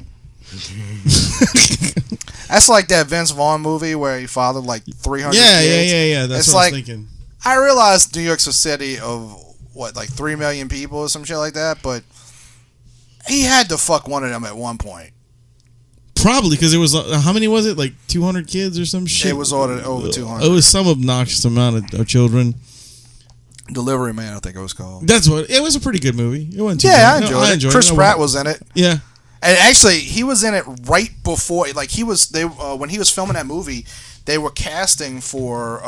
That's like that Vince Vaughn movie where he fathered like 300 kids. Yeah. That's It's what like- I was thinking. I realized New York's a city of what, like 3 million people or some shit like that, but he had to fuck one of them at one point. Probably because it was how many was it? Like 200 kids or some shit. It was over 200. It was some obnoxious amount of children. Delivery Man, I think it was called. That's what it was. A pretty good movie. It wasn't too Yeah, bad. I enjoyed it. Chris Pratt was in it. Yeah. And actually, he was in it right before. Like when he was filming that movie, they were casting for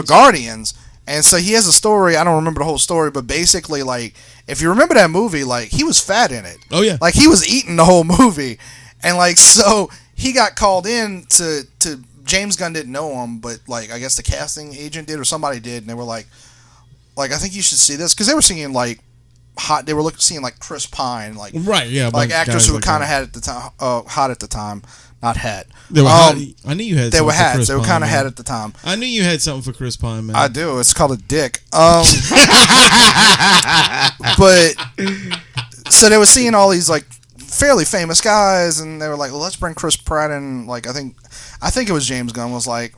Guardians, and so he has a story. I don't remember the whole story, but basically, like if you remember that movie, like he was fat in it. Oh yeah. Like he was eating the whole movie, and like so he got called in to James Gunn didn't know him, but like I guess the casting agent did or somebody did, and they were like I think you should see this because they were seeing like hot. They were seeing like Chris Pine, like Right, yeah. like actors who were like kind of that. had at the time, hot at the time, not hat. They were hot. I knew you had. They something were for hats. Chris They were Pine, kind of man. hat at the time. I knew you had something for Chris Pine, man. I do. It's called a dick. But so they were seeing all these like fairly famous guys, and they were like, "Well, let's bring Chris Pratt in." Like, I think it was James Gunn was like,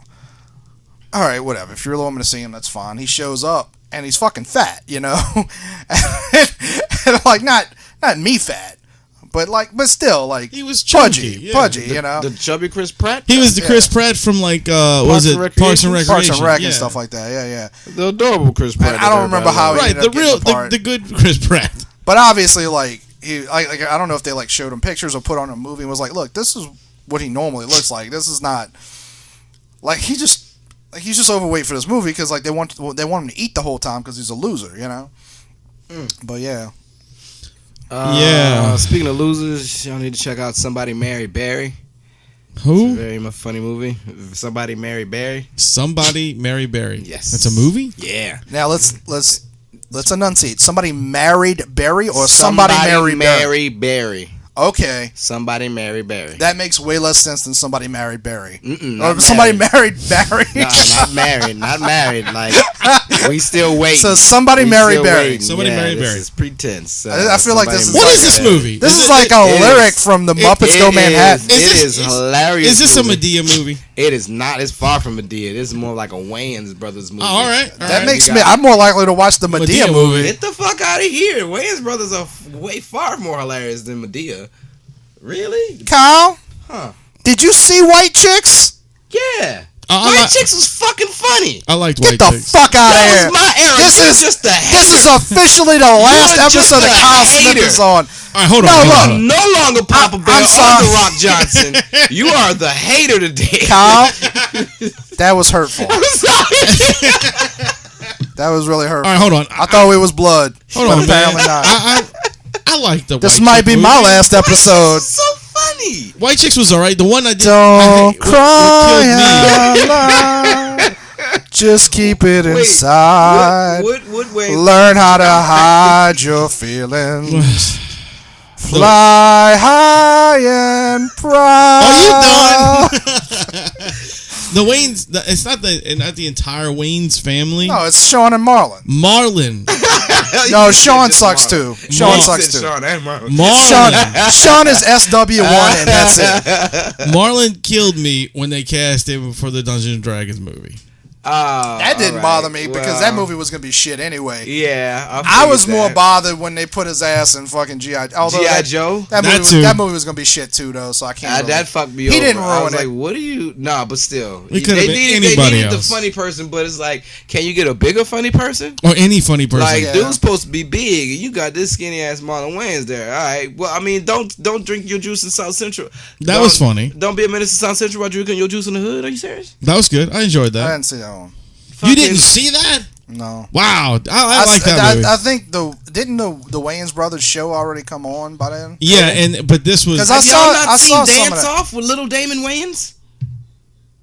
"All right, whatever. If you really want me to see him, that's fine." He shows up, and he's fucking fat, you know, and like not me fat, but still like He was chunky, pudgy, yeah. pudgy, you know. The chubby Chris Pratt. He was the Chris Pratt from like what was it Parks and Recreation, Parks and Rec yeah. and stuff like that. Yeah. The adorable Chris Pratt. I don't remember how he Right, ended up getting the part. the good Chris Pratt. But obviously, like I don't know if they like showed him pictures or put on a movie and was like, "Look, this is what he normally looks like. This is not like he's just overweight for this movie because like they want him to eat the whole time because he's a loser, you know." But yeah, Yeah. Speaking of losers, y'all need to check out Somebody Marry Barry. Who? Very much funny movie. Somebody Marry Barry. Somebody Mary Berry. Yes. That's a movie? Yeah. now let's enunciate. Somebody married Barry or somebody married Barry? Marry Barry. Okay, Somebody Marry Barry. that makes way less sense than somebody married Barry. Not Or somebody married. married Barry. No, not married. Not married. Like, we still waiting. So somebody We married still Barry. waiting. Somebody married this Barry. is pretense. I feel like this is What like is this movie? This is like a it lyric is. from the Muppets Go Manhattan. It is hilarious. Is this a movie. Medea movie? It is not. It's far from Medea. This is more like a Wayans Brothers movie. Oh, all right. That makes me. I'm more likely to watch the Medea movie. Get the fuck out of here. Wayans Brothers are way far more hilarious than Medea. Really? Kyle, Huh. did you see White Chicks? Yeah. I White like- Chicks was fucking funny. I liked Get White the Chicks. fuck out of That here. was my era. This You're is just a this is hater. officially the last You're just episode that a Kyle Smith hater. is on. All right, hold on. No, hold look. on. No longer Papa Bear I'm or sorry. The Rock Johnson. You are the hater today. Kyle, that was hurtful. I'm sorry. That was really hurtful. All right, hold on. I thought it was blood, Hold but on, man. apparently not. I like the This White might Chick be movie. my last episode. So funny. White Chicks was all right. The one I did. Don't what cry killed me. out loud. Just keep it inside. What Wayans? Learn how to hide your feelings. Fly high and proud. Are you done? The Waynes. It's not the entire Waynes family. No, it's Sean and Marlon. Marlon. No, Sean sucks too. Sean sucks too. Sean and Marlon. Marlon. Sean is SW1 and that's it. Marlon killed me when they cast him for the Dungeons and Dragons movie. That didn't bother me because that movie was going to be shit anyway. Yeah. I was more bothered when they put his ass in fucking G.I. G.I. Joe? That movie was going to be shit too, though, so I can't. Really, that fucked me He over. didn't I was ruin it. like, what are you? Nah, but still. It could have been anybody They needed else. the funny person, but it's like, can you get a bigger funny person? Or any funny person. Like, Yeah. dude's supposed to be big, and you got this skinny ass Marlon Wayans there. All right. Well, I mean, don't drink your juice in South Central. That was funny. Don't be a menace to South Central while drinking your juice in the hood. Are you serious? That was good. I enjoyed I that. didn't see that one. You didn't see that? No. Wow. I like that movie. I think didn't the Wayans Brothers show already come on by then? Yeah, but this was. 'Cause Have y'all not I saw seen some of Dance that. Off with Little Damon Wayans?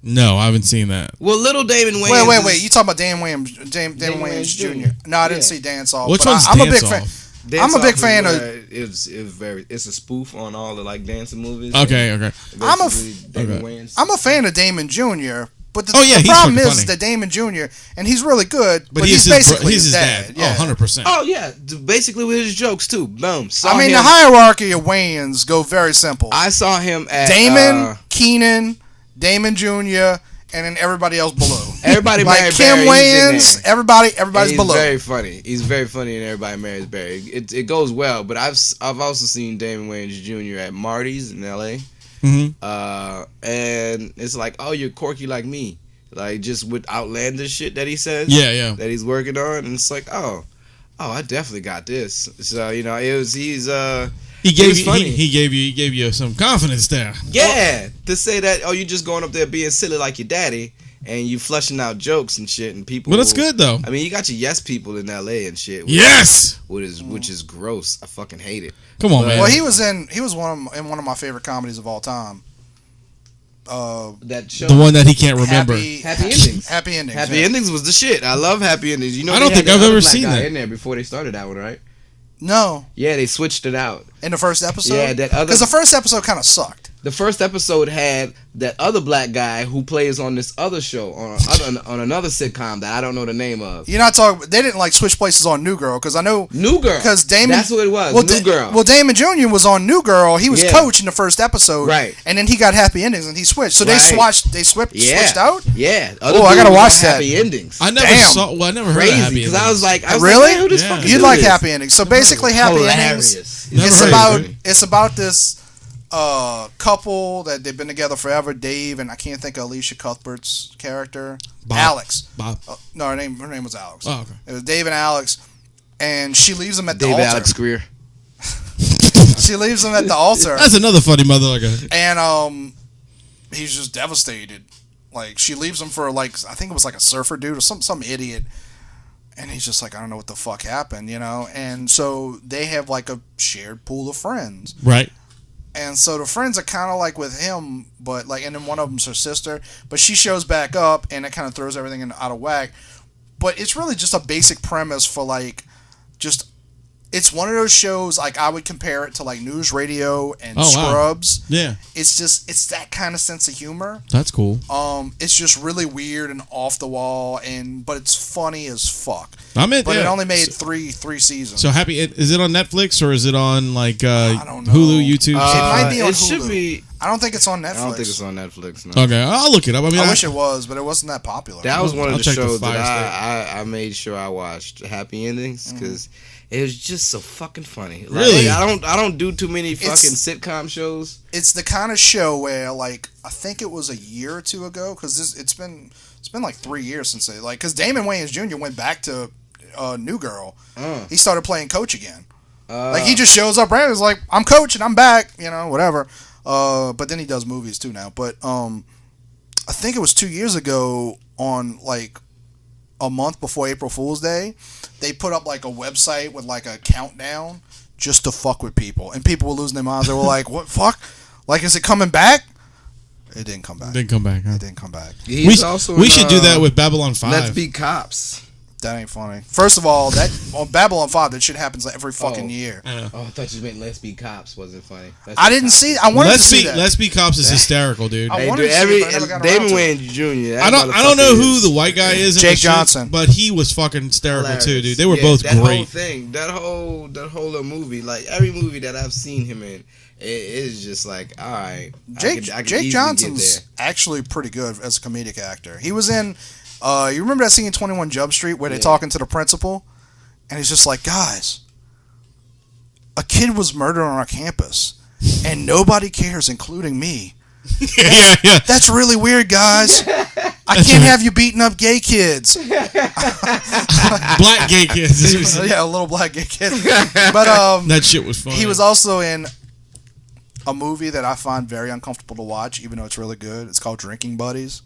No, I haven't seen that. Well, Little Damon Wayans. Wait. You talking about Dan Wayans, Damon Wayans Jr.? No, I didn't Yeah. see Dance Off. Which but one's I'm a Dance big fan. Off? Dance I'm a big Off fan is of- where it's a spoof on all the like dancing movies. Okay. I'm a Basically, Damon okay. Wayans. I'm a fan of Damon Jr. But the, Oh, yeah, the he's problem fucking is funny. that Damon Jr. and he's really good, but He's he's basically his dad. Yeah. Oh, 100%. Oh yeah, basically with his jokes too. Boom. I mean, the hierarchy of Wayans go very simple. I saw him at Damon, Keenan, Damon Jr., and then everybody else below. Everybody like Married Kim Barry, he's in Wayans, there. everybody's He's below. very funny. He's very funny, and everybody marries Barry. It goes well, but I've also seen Damon Wayans Jr. at Marty's in L.A. And it's like, oh, you're quirky like me, like just with outlandish shit that he says. Yeah. That he's working on, and it's like, oh, I definitely got this. So He gave you some confidence there. Yeah, to say that, oh, you just going up there being silly like your daddy, and you flushing out jokes and shit, and people. Well, that's good though. I mean, you got your yes people in L.A. and shit. Yes. Which is gross. I fucking hate it. Come on, man. Well, he was in one of my favorite comedies of all time. that show. The one that he can't remember. Happy Endings. Happy Endings. Happy yeah. Endings was the shit. I love Happy Endings. You know, I don't they had think I've the other ever black seen guy that. in there before they started that one, right? No. Yeah, they switched it out. In the first episode? Yeah, that other. Because the first episode kind of sucked. The first episode had that other black guy who plays on this other show on another sitcom that I don't know the name of. You're not talking. They didn't like switch places on New Girl because I know New Girl. Because Damon. That's what it was. Well, New Girl. Well, Damon Jr. was on New Girl. He was coach in the first episode, right? And then he got Happy Endings and he switched. So they switched out. Yeah. Oh, I gotta watch that. Happy Endings. I never saw. Well, I never heard of Happy Endings. Because I was like, really? Who this fucking You'd like Happy Endings. So basically, Happy Hilarious. Endings. It's about this couple that they've been together forever. Dave and I can't think of Alicia Cuthbert's character. Bob. Alex. Bob. No, her name was Alex. Oh, okay. It was Dave and Alex, and she leaves them at the Dave altar. Alex Greer. She leaves them at the altar. That's another funny motherfucker. And he's just devastated. Like she leaves him for I think it was like a surfer dude or some idiot. And he's just like, I don't know what the fuck happened, you know? And so they have like a shared pool of friends. Right. And so the friends are kind of like with him, but and then one of them's her sister, but she shows back up and it kind of throws everything out of whack. But it's really just a basic premise for it's one of those shows I would compare it to News Radio and Scrubs. Wow. Yeah. It's that kind of sense of humor. That's cool. It's just really weird and off the wall, but it's funny as fuck. It only made three seasons. So Happy, is it on Netflix or is it on I don't know. Hulu, YouTube? It might be on it Hulu. Should be. I don't think it's on Netflix. I don't think it's on Netflix. No. Okay, I'll look it up. I wish it was, but it wasn't that popular. That was one of the shows Fire that I made sure I watched. Happy Endings because it was just so fucking funny. Really? I don't do too many fucking sitcom shows. It's the kind of show where I think it was a year or two ago because it's been 3 years since because Damon Wayans Jr. went back to New Girl. He started playing coach again. He just shows up randomly. He's like, I'm coach and I'm back, whatever. But then he does movies too now. But I think it was 2 years ago on a month before April Fool's Day, they put up a website with a countdown just to fuck with people, and people were losing their minds. They were like, "What fuck? Is it coming back?" It didn't come back. It didn't come back. He's also we should do that with Babylon 5. Let's Be Cops. That ain't funny. First of all, that on Babylon 5, that shit happens every fucking year. Oh, I thought you meant Let's Be Cops wasn't funny. I didn't see. I wanted to see that. Let's Be Cops is hysterical, dude. I wanted to see it, but I never got David around to Wayne Jr. I don't know who the white guy is. Jake Johnson, but he was fucking hysterical too, dude. They were both that great. Whole thing, that whole little movie, every movie that I've seen him in, it is just all right. Jake Johnson's actually pretty good as a comedic actor. He was in. You remember that scene in 21 Jump Street where they're talking to the principal, and he's just like, "Guys, a kid was murdered on our campus, and nobody cares, including me." Yeah. That's really weird, guys. I can't have you beating up gay kids. Black gay kids. Yeah, a little black gay kid. But that shit was funny. He was also in a movie that I find very uncomfortable to watch, even though it's really good. It's called Drinking Buddies.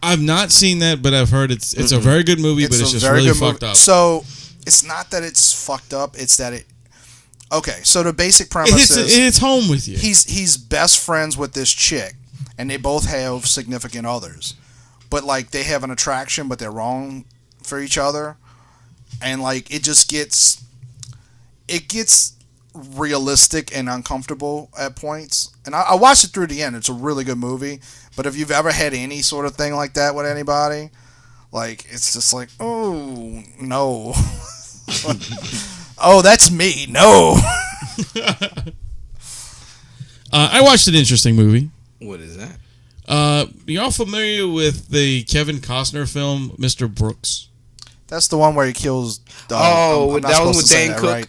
I've not seen that, but I've heard it's a very good movie, but it's just really fucked up. So it's not that it's fucked up; it's that it. Okay, so the basic premise is it's home with you. He's best friends with this chick, and they both have significant others, but they have an attraction, but they're wrong for each other, and it just gets realistic and uncomfortable at points. And I watched it through the end. It's a really good movie. But if you've ever had any sort of thing like that with anybody, it's just oh, no. Oh, that's me. No. I watched an interesting movie. What is that? Y'all familiar with the Kevin Costner film, Mr. Brooks? That's the one where he kills... that was with Dane Cook? Right?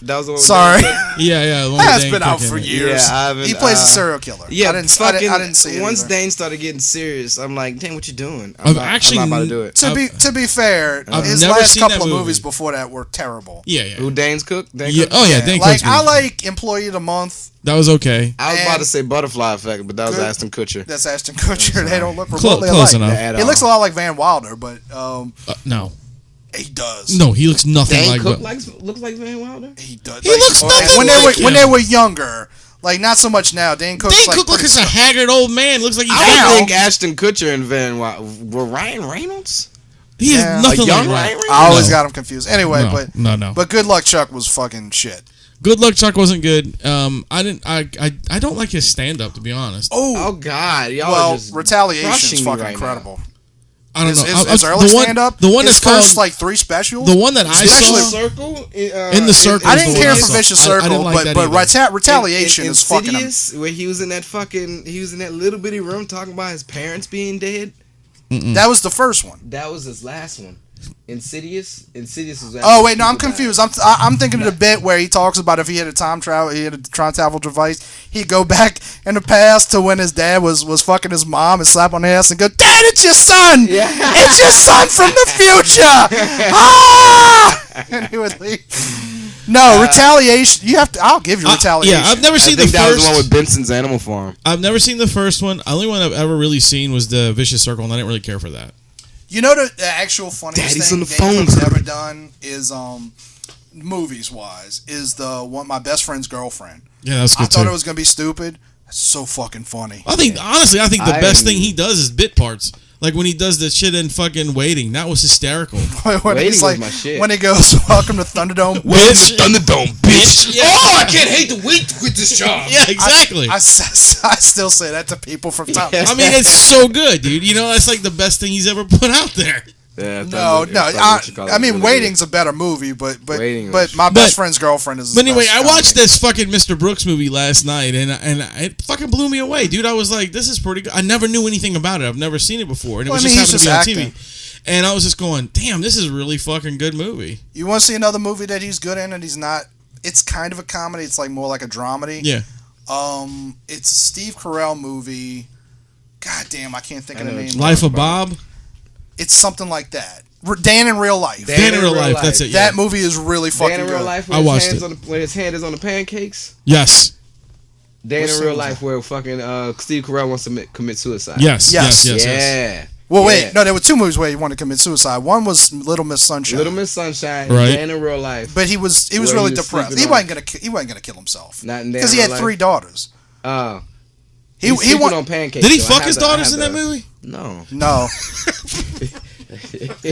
That was the one. Sorry. Yeah. That's been out for years. Yeah, he plays a serial killer. Yeah, I didn't see it. Once either. Dane started getting serious, I'm like, "Damn, what you doing?" I'm not about to do it. To be fair, his never last seen couple that of movie. movies before that were terrible. Yeah. Who Dane's Cook? Dane Cook? Dane Cook's I movie. like Employee of the Month. That was okay. I was about to say Butterfly Effect, but that was Ashton Kutcher. That's Ashton Kutcher. They don't look remotely close alike. enough. He looks a lot like Van Wilder, but no. He does. No, he looks nothing Dane like Cook looks like Van Wilder. He does. He looks nothing when like they were younger. Like, not so much now. Dane Cook looks like a haggard old man. Looks like he's I now. think Ashton Kutcher and were Ryan Reynolds. He is nothing young like Ryan that. Reynolds? I always got him confused. Anyway, No. But Good Luck Chuck was fucking shit. Good Luck Chuck wasn't good. I don't like his stand up, to be honest. Oh God, y'all are just Retaliation is crushing me fucking right incredible. I don't know. His early stand up, the one his that's first called, like 3 specials. the one that I saw Circle in the circle. I is didn't the care one I for saw. Vicious I Circle, didn't like that but either. Retaliation is fucking. Insidious, where he was in that little bitty room talking about his parents being dead. That was the first one. That was his last one. Insidious was. Oh wait, no, I'm confused. I'm thinking of the bit where he talks about if he had a time travel device, he'd go back in the past to when his dad was fucking his mom and slap on the ass and go, "Dad, it's your son! Yeah. It's your son from the future!" Ah! And he would leave. No, Retaliation. I'll give you Retaliation. Yeah, I've never seen I think the that first. was the one with Benson's Animal Farm. I've never seen the first one. The only one I've ever really seen was the Vicious Circle, and I didn't really care for that. You know the actual funniest Daddy's thing on the Dane Cook's phone. ever done is movies wise is the one My Best Friend's Girlfriend. Yeah, that's good I thought too. it was gonna be stupid. It's so fucking funny. I think the best thing he does is bit parts. Like when he does the shit in fucking Waiting, that was hysterical. when Waiting he's was like, my shit. when he goes, "Welcome to Thunderdome." Bitch. Thunderdome, bitch. Yeah. Oh, I can't hate to wait to quit this job. Yeah, exactly. I still say that to people from time. I mean, it's so good, dude. You know, that's like the best thing he's ever put out there. Yeah, No. I mean, Waiting's a better movie, but Waiting was- My Best Friend's Girlfriend is. But anyway, best I comedy. watched this fucking Mr. Brooks movie last night, and it fucking blew me away, dude. I was like, this is pretty good. I never knew anything about it. I've never seen it before, and it was he's just happened to be on just TV. And I was just going, damn, this is a really fucking good movie. You want to see another movie that he's good in, and he's not. It's kind of a comedy. It's like more like a dramedy. Yeah. It's a Steve Carell movie. God damn, I can't think of the name. Life of Bob? It's something like that. Dan in Real Life. Dan in Real Life, that's it. Yeah. That movie is really fucking Dan in Real good. Life, I watched it. where his hand is on the pancakes. Yes. Dan What in Real scene was Life, where fucking Steve Carell wants to commit suicide. Yes. Yes. Yeah. Well, Yeah. wait, no, there were 2 movies where he wanted to commit suicide. One was Little Miss Sunshine. Little Miss Sunshine, Right. Dan in Real Life. But he was Where really he was depressed. sleeping He wasn't gonna kill himself Not in Dan because in he had Real 3 Life. daughters. He was sleeping want- on pancakes. Did he so I fuck had his to- I daughters had in that to- movie? No. No.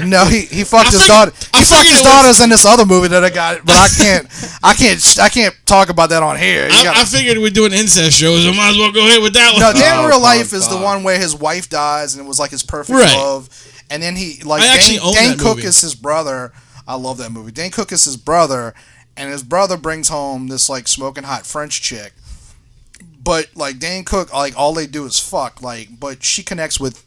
No, he fucked his figured- daughter. I He fucked figured his it was- daughters in this other movie that I got, but I can't talk about that on here. You I gotta- figured we're doing incest shows. I might as well go ahead with that one. No, Dan in Oh, Real Life fuck, is the fuck. one where his wife dies and it was like his perfect Right. love. And then he like I actually own Dane that Cook movie. is his brother. I love that movie. Dane Cook is his brother, and his brother brings home this like smoking hot French chick. But like Dane Cook, like all they do is fuck. Like, but she connects with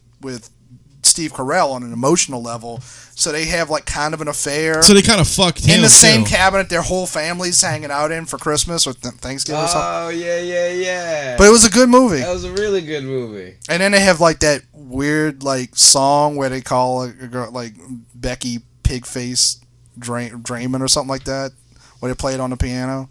Steve Carell on an emotional level, so they have like kind of an affair. So they kind of fucked him in the same too. cabinet their whole family's hanging out in for Christmas or Thanksgiving or something. Oh, yeah. But it was a good movie. That was a really good movie. And then they have like that weird like song where they call a girl like Becky Pigface Draymond or something like that, where they play it on the piano.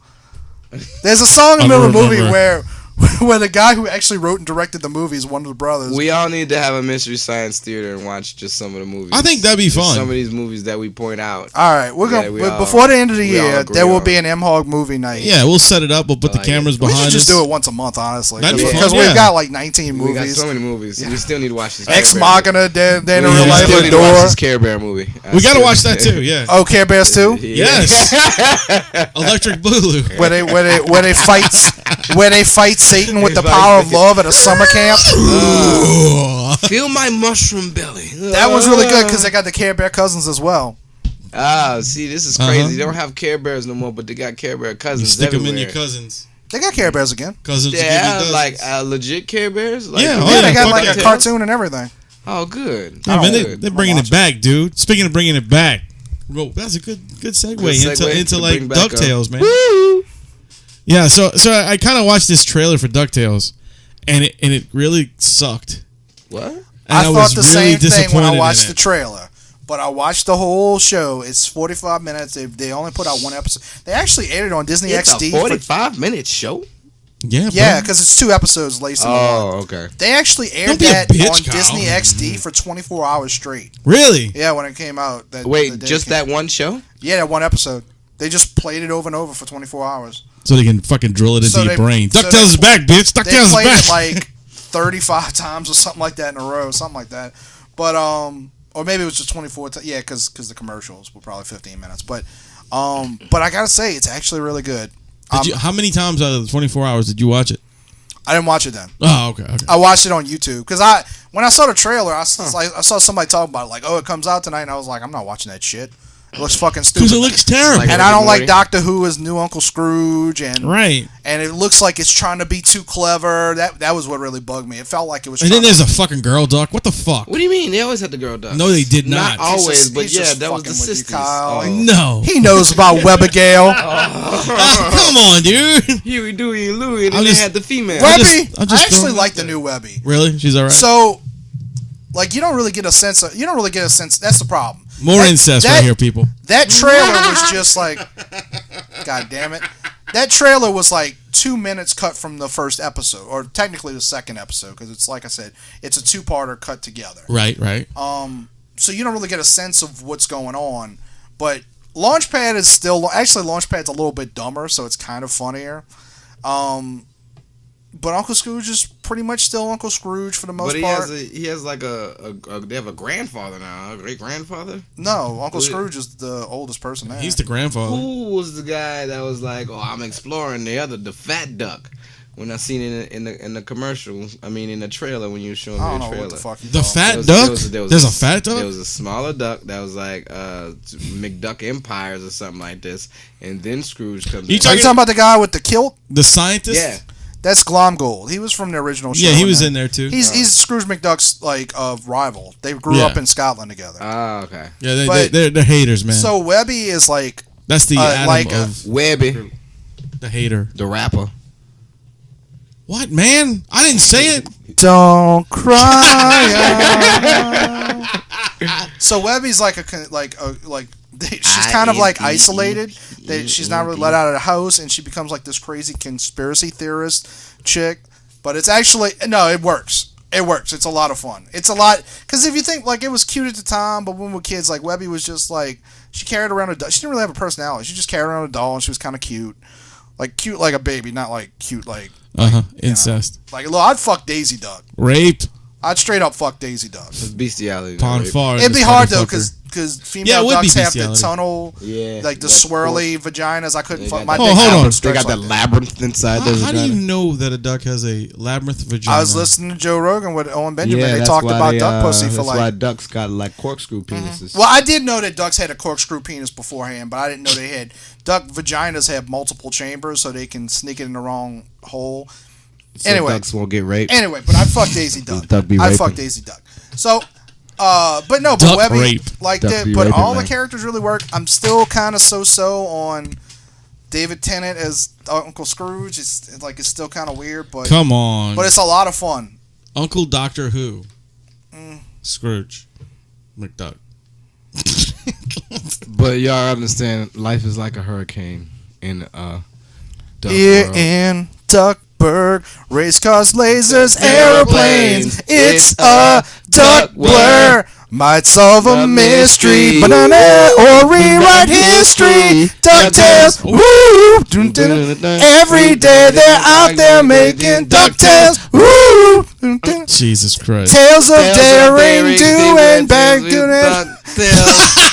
There's a song in the middle of the movie where the guy who actually wrote and directed the movie is one of the brothers. We all need to have a Mystery Science Theater and watch just some of the movies. I think that'd be Just fun. Some of these movies that we point out. All right, we're Yeah, gonna we but all- before the end of the we all year agree there will on. be an MHOG movie night. Yeah, we'll set it up. We'll put the like it. cameras We behind should just us. do it once a month, honestly, That'd be because fun, we've yeah. got like 19 We got movies. so many movies. We still need to watch this. Ex Care Bear Machina, Dan in Yeah. Real Life, movie. Still need to watch Adore. this Care Bear movie. We gotta watch that too. Yeah. Oh, Care Bears 2? Yes. Electric Boogaloo. where they fight Satan with the power of love at a summer camp. Feel my mushroom belly. That was really good because they got the Care Bear cousins as well. Ah, see, this is crazy. They don't have Care Bears no more, but they got Care Bear You cousins stick them in everywhere. your cousins. They got Care Bears again. Cousins will give you Yeah, dozens. like legit Care Bears. Like, Yeah, Yeah, yeah, they got fuck like that. a cartoon and everything. Oh, good. Yeah, man, Good. they're bringing watch it back, dude. Speaking of bringing it back, well, that's a good segue, Good segue into to like bring back up. DuckTales, man. Yeah, so I kind of watched this trailer for DuckTales, and it really sucked. What? And I was thought the really same thing when disappointed I in watched it. the trailer. But I watched the whole show. It's 45 minutes. They only put out one episode. They actually aired it on Disney It's XD. a 45-minute show? Yeah, Yeah, bro. because it's 2 episodes laced into one. Oh, okay. They actually aired Don't be a that bitch, on Kyle. Disney XD for 24 hours straight. Really? Yeah, when it came out. The Wait, day just it came- that one show? Yeah, that one episode. They just played it over and over for 24 hours. So they can fucking drill it into your brain. DuckTales is back, bitch. DuckTales is back. They played it like 35 times or something like that in a row, something like that. But or maybe it was just 24. Yeah, because the commercials were probably 15 minutes. But I gotta say, it's actually really good. How many times out of the 24 hours did you watch it? I didn't watch it then. Oh, okay. I watched it on YouTube because when I saw the trailer, I saw somebody talk about it, like, oh, it comes out tonight, and I was like, I'm not watching that shit. It looks fucking stupid. Because it looks terrible. And I don't like Doctor Who as new Uncle Scrooge, and right. And it looks like it's trying to be too clever. That was what really bugged me. It felt like it was. And then there's a fucking girl duck. What the fuck? What do you mean? They always had the girl duck. No, they did not. Not always, but yeah, that was the sisters. No, he knows about Webigail. Come on, dude. Huey, Dewey, and Louie, and then they had the female. Webby. I actually like the new Webby. Really? She's alright. So, like, you don't really get a sense. That's the problem. More incest right here, people. That trailer was just like, God damn it. That trailer was like 2 minutes cut from the first episode, or technically the second episode, because it's like I said, it's a two-parter cut together. Right. So you don't really get a sense of what's going on, but Launchpad is still actually Launchpad's a little bit dumber, so it's kind of funnier. But Uncle Scrooge is pretty much still Uncle Scrooge for the most part. But he has like they have a grandfather now, a great grandfather. No, Uncle Scrooge is the oldest person there. He's the grandfather. Who was the guy that was like, "Oh, I'm exploring the fat duck"? When I seen it in the commercial, I mean in the trailer when you were showing me the trailer. I don't know what the fuck the fat duck? There's a fat duck? There was a smaller duck that was like McDuck Empires or something like this, and then Scrooge comes in. Are you talking about the guy with the kilt? The scientist? Yeah. That's Glomgold. He was from the original show. Yeah, he was in there too. He's Scrooge McDuck's rival. They grew up in Scotland together. Oh, okay. Yeah, they're haters, man. So Webby is like that's the Adam of Webby, the hater, the rapper. What, man? I didn't say it. Don't cry. So Webby's like she's kind of like isolated. She's not really let out of the house, and she becomes like this crazy conspiracy theorist chick. But it's actually it works. It works. It's a lot of fun. It's a lot because if you think like it was cute at the time, but when we were kids, like Webby was just like she carried around a doll. She didn't really have a personality. She just carried around a doll, and she was kind of cute like a baby, not like cute like incest. Like look, I'd fuck Daisy Duck. Rape. I'd straight up fuck Daisy Duck. It's bestiality. It'd be hard though because female ducks have the tunnel, like the swirly vaginas. I couldn't fuck my. Hold on. They got that labyrinth inside. How do you know that a duck has a labyrinth vagina? I was listening to Joe Rogan with Owen Benjamin. They talked about duck pussy for like. That's why ducks got like corkscrew penises. Well, I did know that ducks had a corkscrew penis beforehand, but I didn't know they had duck vaginas have multiple chambers, so they can sneak it in the wrong hole. So anyway, ducks won't get raped. Anyway, but I'd fuck Daisy Duck. I'd fuck Daisy Duck. So, but Webby, rape. But all the characters really work. I'm still kind of so on David Tennant as Uncle Scrooge. It's still kind of weird, but come on, but it's a lot of fun. Uncle Doctor Who, Scrooge, McDuck. But y'all understand, life is like a hurricane in Duck Here world. in Duckburg, race cars, lasers, aeroplanes. It's a duck blur. Might solve a mystery, banana, or rewrite history. DuckTales, woo! Every day they're out there making DuckTales, woo! Jesus Christ! Tales of daring, doing, back, doing.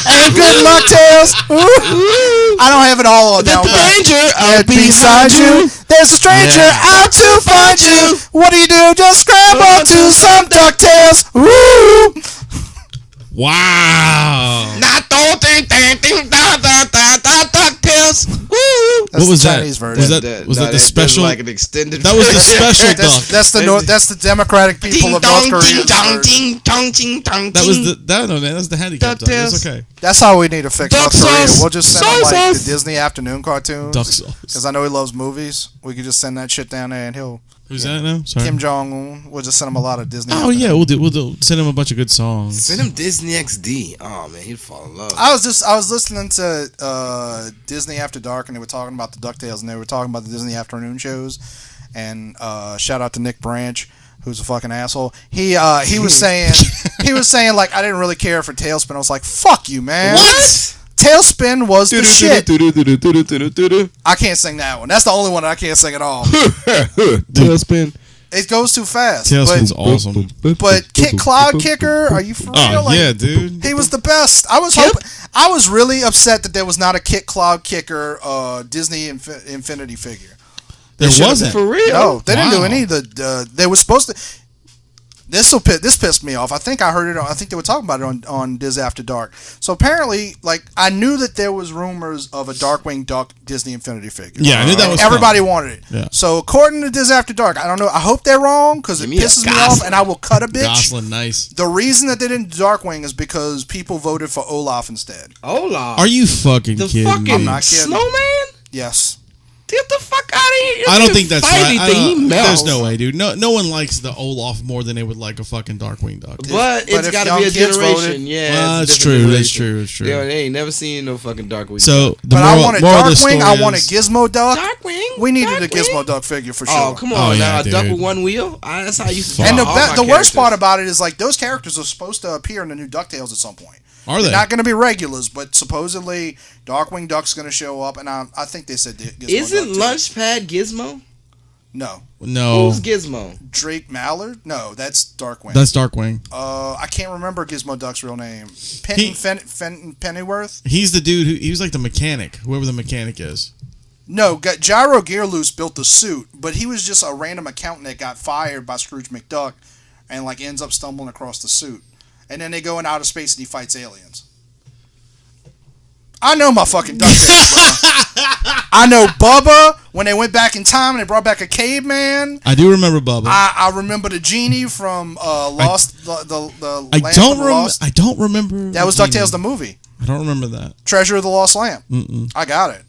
And good luck, Tales. I don't have it all down. The stranger beside you. There's a stranger out to find you. What do? Just scramble to some DuckTales. Woo! Wow. DuckTales. Woo! What was that? Chinese version. Was that the special? Like an extended. That was the special duck. That's the Democratic people of North Korea. That was the handicap duck. That's okay. That's how we need to fix North Korea. We'll just send him like sauce. the Disney afternoon cartoons. Duck sauce. Because I know he loves movies. We could just send that shit down there and he'll. Who's that now? Sorry. Kim Jong-un. We'll just send him a lot of Disney. Oh yeah, we'll do. Send him a bunch of good songs. Send him Disney XD. Oh man, he'd fall in love. I was listening to Disney After Dark, and they were talking about the DuckTales, and they were talking about the Disney afternoon shows. And shout out to Nick Branch, who's a fucking asshole. He was saying like I didn't really care for Tailspin. I was like, fuck you, man. What? Tailspin was the shit. I can't sing that one. That's the only one I can't sing at all. Tailspin. It goes too fast. Tailspin's awesome. But Cloud Kicker, are you for real? Oh yeah, dude. He was the best. I was really upset that there was not a Cloud Kicker Disney Infinity figure. There wasn't. For real? No, they didn't do any of the. They were supposed to. This pissed me off. I think I heard it. I think they were talking about it on Diz After Dark. So apparently, like, I knew that there was rumors of a Darkwing Duck Disney Infinity figure. Yeah, I knew that was everybody wanted it. Yeah. So according to Diz After Dark, I don't know. I hope they're wrong because it pisses me off, and I will cut a bitch. Gosling, nice. The reason that they didn't do Darkwing is because people voted for Olaf instead. Olaf? Are you fucking the kidding fucking me? I'm not kidding. snowman? Yes. Get the fuck out of here! I don't think that's right. There's There's no way, dude. No one likes the Olaf more than they would like a fucking Darkwing Duck. But it's if got to young be a kids generation. voted- Yeah, Well, it's a that's different true. That's generation. true. That's true. Yeah, they ain't never seen no fucking Darkwing. So, the But I moral, wanted moral of the Darkwing. story I want a is- Gizmo Duck. Darkwing. We needed a Darkwing? Gizmo Duck figure for sure. Oh, come on. Oh, yeah, now, a duck dude. with one wheel? That's how you Fuck. And all my the worst part characters. about it is, like, those characters are supposed to appear in the new DuckTales at some point. Are they? They're not going to be regulars, but supposedly Darkwing Duck's going to show up, and I think they said Gizmo Isn't Duck too. Launchpad Gizmo? No. No. Who's Gizmo? Drake Mallard? No, that's Darkwing. That's Darkwing. I can't remember Gizmo Duck's real name. He- Fenton Pennyworth? He's the dude he was like the mechanic, whoever the mechanic is. No, Gyro Gearloose built the suit, but he was just a random accountant that got fired by Scrooge McDuck and, like, ends up stumbling across the suit. And then they go in outer space and he fights aliens. I know my fucking DuckTales, bro. I know Bubba when they went back in time and they brought back a caveman. I do remember Bubba. I remember the genie from Lost. The I Land don't from remember. Lost. I don't remember. That was DuckTales the movie. I don't remember that. Treasure of the Lost Lamp. Mm-mm. I got it.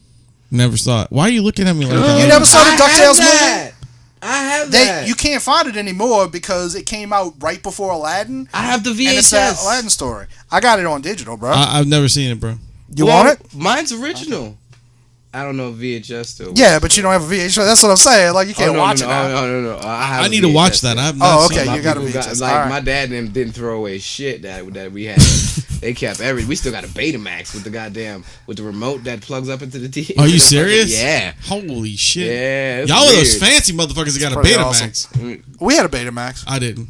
Never saw it. Why are you looking at me like that? You never saw the DuckTales movie? I have that. You can't find it anymore because it came out right before Aladdin. I have the VHS. And it's that Aladdin story. I got it on digital, bro. I've never seen it, bro. You want it? Mine's original. I don't know if VHS still. Yeah, but you don't have a VHS. That's what I'm saying. Like, you can't watch it now. No. I need to watch that. I have not seen okay. it. You got a People VHS. like All right. my dad and them didn't throw away shit that we had. They kept we still got a Betamax with the remote that plugs up into the TV. Are you serious? Yeah. Holy shit. Yeah. It's Y'all are those weird. fancy motherfuckers that got a pretty Betamax. We had a Betamax. I didn't.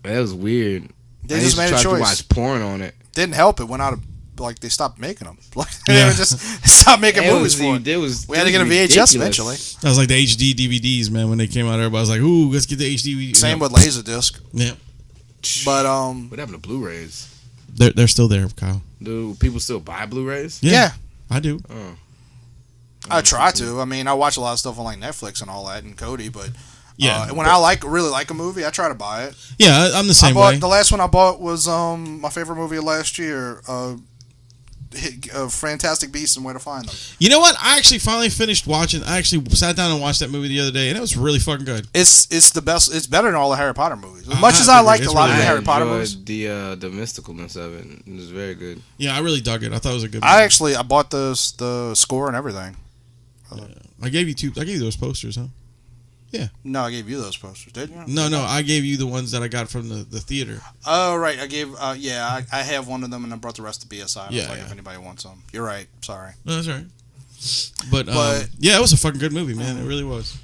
That was weird. They I just used to made a try choice. to watch porn on it. Didn't help. It went out of, like, they stopped making them. Like, Yeah. they were just stopped making movies for it. We had to get a VHS eventually. That was like the HD DVDs, man. When they came out, everybody was like, "Ooh, let's get the HD." Same with Laserdisc. Yeah. But What happened to Blu-rays? They're still there, Kyle. Do people still buy Blu-rays? yeah, I do. Oh. I try to. I mean, I watch a lot of stuff on, like, Netflix and all that and Kodi, but Yeah. when I really like a movie, I try to buy it. Yeah, I'm the same way. The last one I bought was my favorite movie of last year, Fantastic Beasts and Where to Find Them. You know what? I actually finally finished watching. I actually sat down and watched that movie the other day, and it was really fucking good. It's the best. It's better than all the Harry Potter movies. As much as I liked a lot of the Harry Potter movies, the mysticalness of it. It was very good. Yeah, I really dug it. I thought it was a good movie. I bought the score and everything. I gave you those posters, huh? No, I gave you those posters, didn't you? No, I gave you the ones that I got from the theater. Oh, right. I gave. I have one of them, and I brought the rest to BSI. I was Yeah, like, yeah. if anybody wants them, you're right. Sorry. No, that's all right. But yeah, it was a fucking good movie, man. It really was.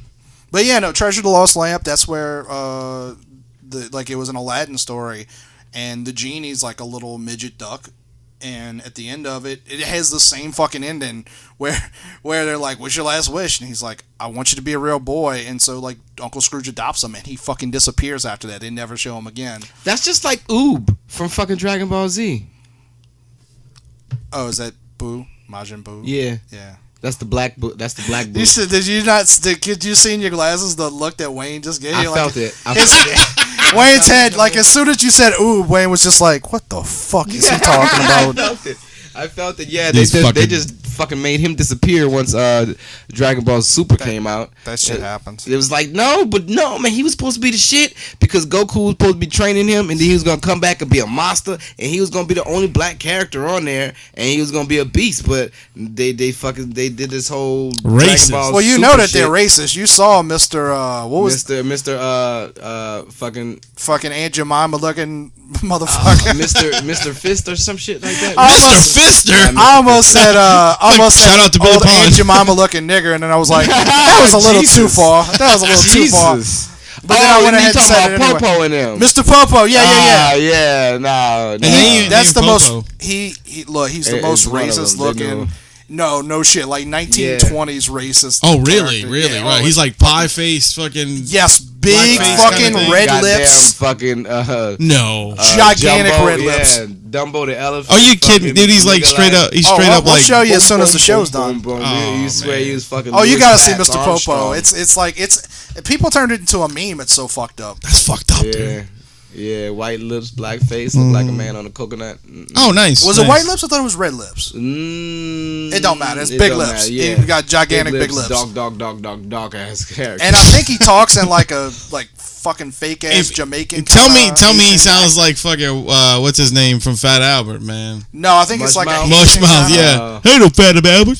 But yeah, no, Treasure of the Lost Lamp. That's where it was an Aladdin story, and the genie's like a little midget duck. And at the end of it, it has the same fucking ending where they're like, "What's your last wish?" And he's like, "I want you to be a real boy." And so, like, Uncle Scrooge adopts him, and he fucking disappears after that. They never show him again. That's just like Oob from fucking Dragon Ball Z. Oh, is that Boo? Majin Buu? Yeah. Yeah. That's the black Boo. That's the black Boo. Did you see in your glasses the look that Wayne just gave you? I felt it. I felt it. Wayne's head, like, as soon as you said "ooh," Wayne was just like, "What the fuck is he talking about?" I felt it. Yeah, These they fucking just fucking made him disappear once Dragon Ball Super came out. That shit happens. It was like, no, man, he was supposed to be the shit because Goku was supposed to be training him, and then he was gonna come back and be a monster, and he was gonna be the only black character on there, and he was gonna be a beast. But they did this whole Racist. Dragon Ball Well, you Super know that shit. they're racist. You saw Mr. What was fucking Aunt Jemima looking motherfucker. Mr. Fist or some shit like that. Mr. Fister. I almost said Shout out to Billy old Pond. Aunt Jemima looking nigger, and then I was like, that was a little too far. That was a little too far. But then I went ahead and said it anyway. Popo and them. Mr. Popo, yeah. Yeah, no. That's the Popo. most. He's the It's most one of racist them, they looking. No shit, like 1920s racist. Oh, really? character. Really? Yeah, right. He's like pie face, fucking. yes, big Blackface fucking kinda thing. red Goddamn lips, fucking No. gigantic Jumbo, red lips. Yeah, Dumbo the elephant. Are you kidding, fucking dude? He's like nigga straight up. He's Oh, straight up we'll like. show you as soon as the boom, show's boom, done. boom, boom. Oh, You swear man. he was fucking. Oh, you Louis gotta see Patton Mr. Popo. Armstrong. It's like people turned it into a meme. It's so fucked up. That's fucked up, Yeah, dude. yeah. White lips, black face, look like a man on a coconut. Oh, nice. Was nice. it white lips? I thought it was red lips. It don't matter. It's big don't lips. matter, yeah. He got gigantic big lips. Dog ass character. And I think he talks in like a fucking fake ass Jamaican. Tell me, he Asian sounds like fucking what's his name from Fat Albert, man. No, I think it's like a Mushmouth. Haitian Mushmouth, guy. yeah. Hey, no Fat Albert.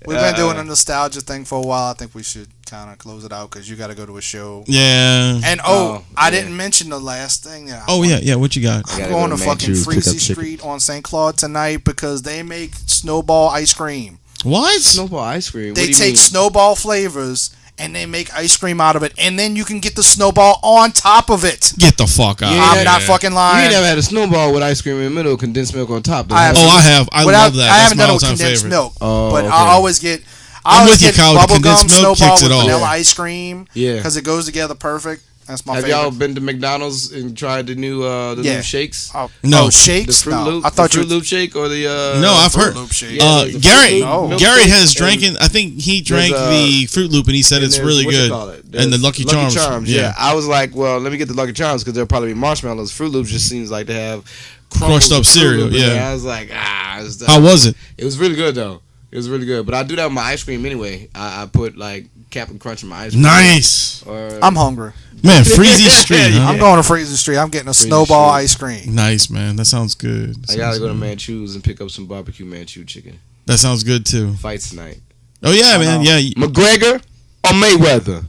We've been doing a nostalgia thing for a while. I think we should kind of close it out because you got to go to a show. Yeah. And I didn't mention the last thing. That Oh yeah. What you got? I'm going to fucking Freezy Street on St. Claude tonight because they make Snowball ice cream. What? Snowball ice cream. They take Snowball flavors and they make ice cream out of it, and then you can get the Snowball on top of it. Get the fuck out. I'm not fucking You lying. ain't never had a snowball with ice cream in the middle, condensed milk on top. Though. I have. Oh, I have. I love that. I That's haven't my done it with all-time condensed favorite. milk, Oh, but okay. I always get. I'm with you, get Kyle. The bubblegum condensed milk Snowball kicks with it off. vanilla ice cream. Yeah. because it goes together perfect. That's my Have favorite. y'all been to McDonald's and tried the new new shakes? No. Oh, shakes. The Fruit No, Loop, I thought the you. Fruit Loop shake or the No, I've Fruit heard. Loop shake. Yeah, the Gary, Fruit Loop milk Gary shake has and- drank. I think he drank there's, the Fruit Loop, and he said and it's there's- really what you good. call it? And the There's Lucky Charms. Yeah, I was like, well, let me get the Lucky Charms because there'll probably be marshmallows. Fruit Loops just seems like they have Crushed up Fruit cereal, Loop in there. yeah. I was like, How was it? It was really good though. It was really good. But I do that with my ice cream anyway. I put like Captain Crunch in my ice cream. Nice, Or, I'm hungry. man. Freezy Street. Huh? I'm going to Freezy Street. I'm getting a Snowball Street. ice cream. Nice, man. That sounds good. I gotta go to Manchew's and pick up some barbecue Manchew chicken. That sounds good too. Fights tonight. Oh yeah, man. know. Yeah, McGregor or Mayweather?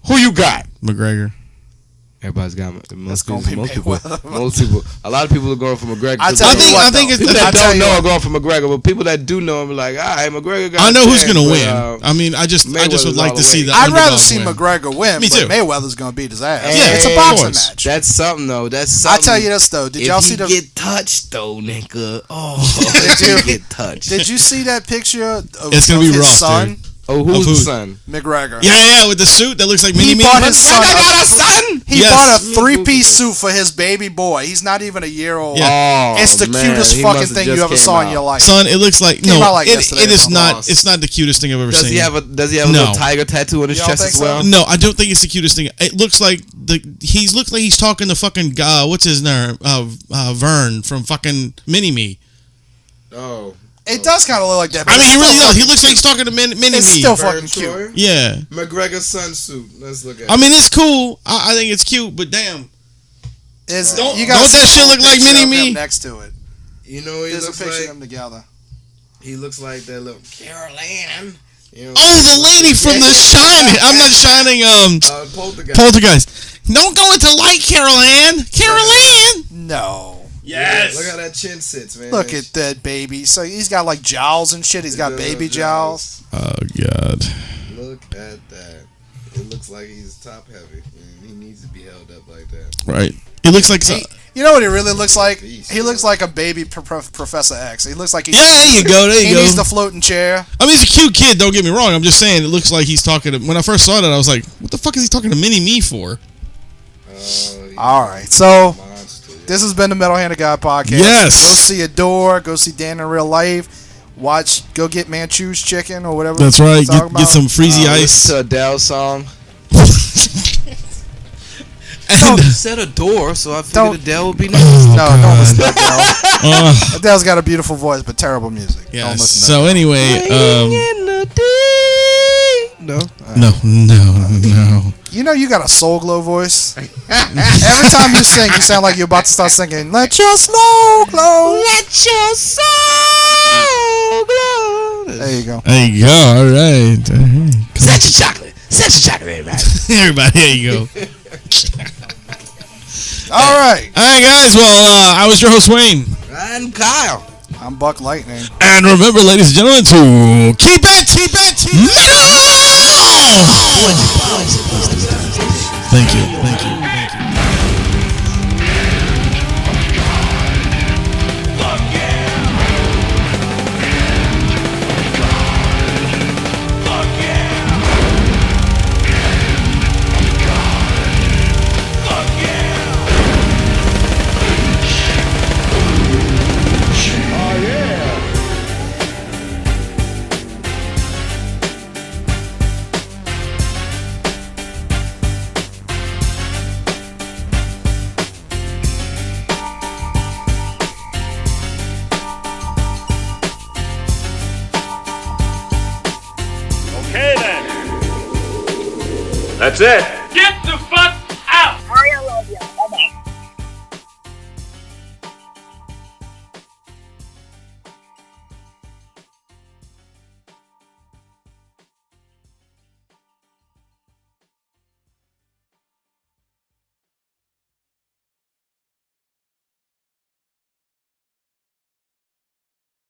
Who you got? McGregor. Everybody's got most people. gonna be Most people. Mayweather. Most people. A lot of people are going for McGregor. I 'cause tell they- you what, I think though. it's. people that I tell don't you know what. are going for McGregor, but people that do know him are like, all right, McGregor got I know who's chance, gonna but, win. I mean, I just would Mayweather's like all to the see way. the. I'd rather underdog see win. McGregor win, Me but too. Mayweather's going to beat his ass. Yeah, It's a of boxing course. match. That's something though. That's I something. tell you this though. Did if y'all he see the? get touched though, nigga? Oh, Did you- get touched? Did you see that picture of, It's gonna be his rough, son, dude. Oh, who's Of the who? son? McGregor? Yeah, with the suit that looks like Mini Me. bought his son. I got a son. He Yes. bought a 3-piece suit for his baby boy. He's not even a year old. Yeah. Oh, It's the man, cutest he fucking must have thing you just ever came saw in out. your life. Son, it looks like Came no. out like yesterday It is from not. Ross. It's not the cutest thing I've ever Does seen. he have a No. little tiger tattoo on his You don't chest think as well? so? No, I don't think it's the cutest thing. It looks like looks like he's talking to fucking what's his name? Vern from fucking Mini Me. Oh, It does kind of look like that. but I mean, it's he really still does. He fucking looks like he's cute. talking to Mini Me. It's still Vern fucking cute. Troyer? Yeah. McGregor's son suit. Let's look at. I mean, it's cool. I think it's cute, but damn. You don't that shit look like Mini Me? Next to it. You know, he There's a looks picture of like them together. he looks like that little Carol Ann. You know, Oh, the lady from The Shining. I'm not Shining. Poltergeist. Poltergeist. Don't go into light, Carol Ann. Carol Ann. No. Yes. Look how that chin sits, man. Look at that baby. So he's got like jowls and shit. He's got baby jowls. Oh God. Look at that. It looks like he's top heavy. And he needs to be held up like that. Right. It looks like. You know what he really looks like? Beast, He looks like a baby Professor X. He looks like he's. Yeah, there you go. There He you go. needs the floating chair. I mean, he's a cute kid. Don't get me wrong. I'm just saying it looks like he's talking to. When I first saw that, I was like, "What the fuck is he talking to Mini Me for?" All right, so Monster. this has been the Metal Handed Guy podcast. Yes. Go see Adore. Go see Dan in real life. Go get Manchew's chicken or whatever. That's right. we're talking Get some freezy Listen ice. to Adele's song. And Said Adore, so I Don't- figured Adele would be nice. Don't listen to Adele. uh, Adele's got a beautiful voice, but terrible music. Don't yes. listen to So anyway, No. no. You know you got a soul glow voice. Every time you sing, you sound like you're about to start singing. Let your soul glow. Let your soul glow. There you go. There you go. All right. Set your chocolate. Set your chocolate, everybody. Everybody, there you go. All right. All right, guys. Well, I was your host, Wayne. And Kyle. I'm Buck Lightning. And remember, ladies and gentlemen, to keep it metal! Thank you. Okay then. That's it. Get the fuck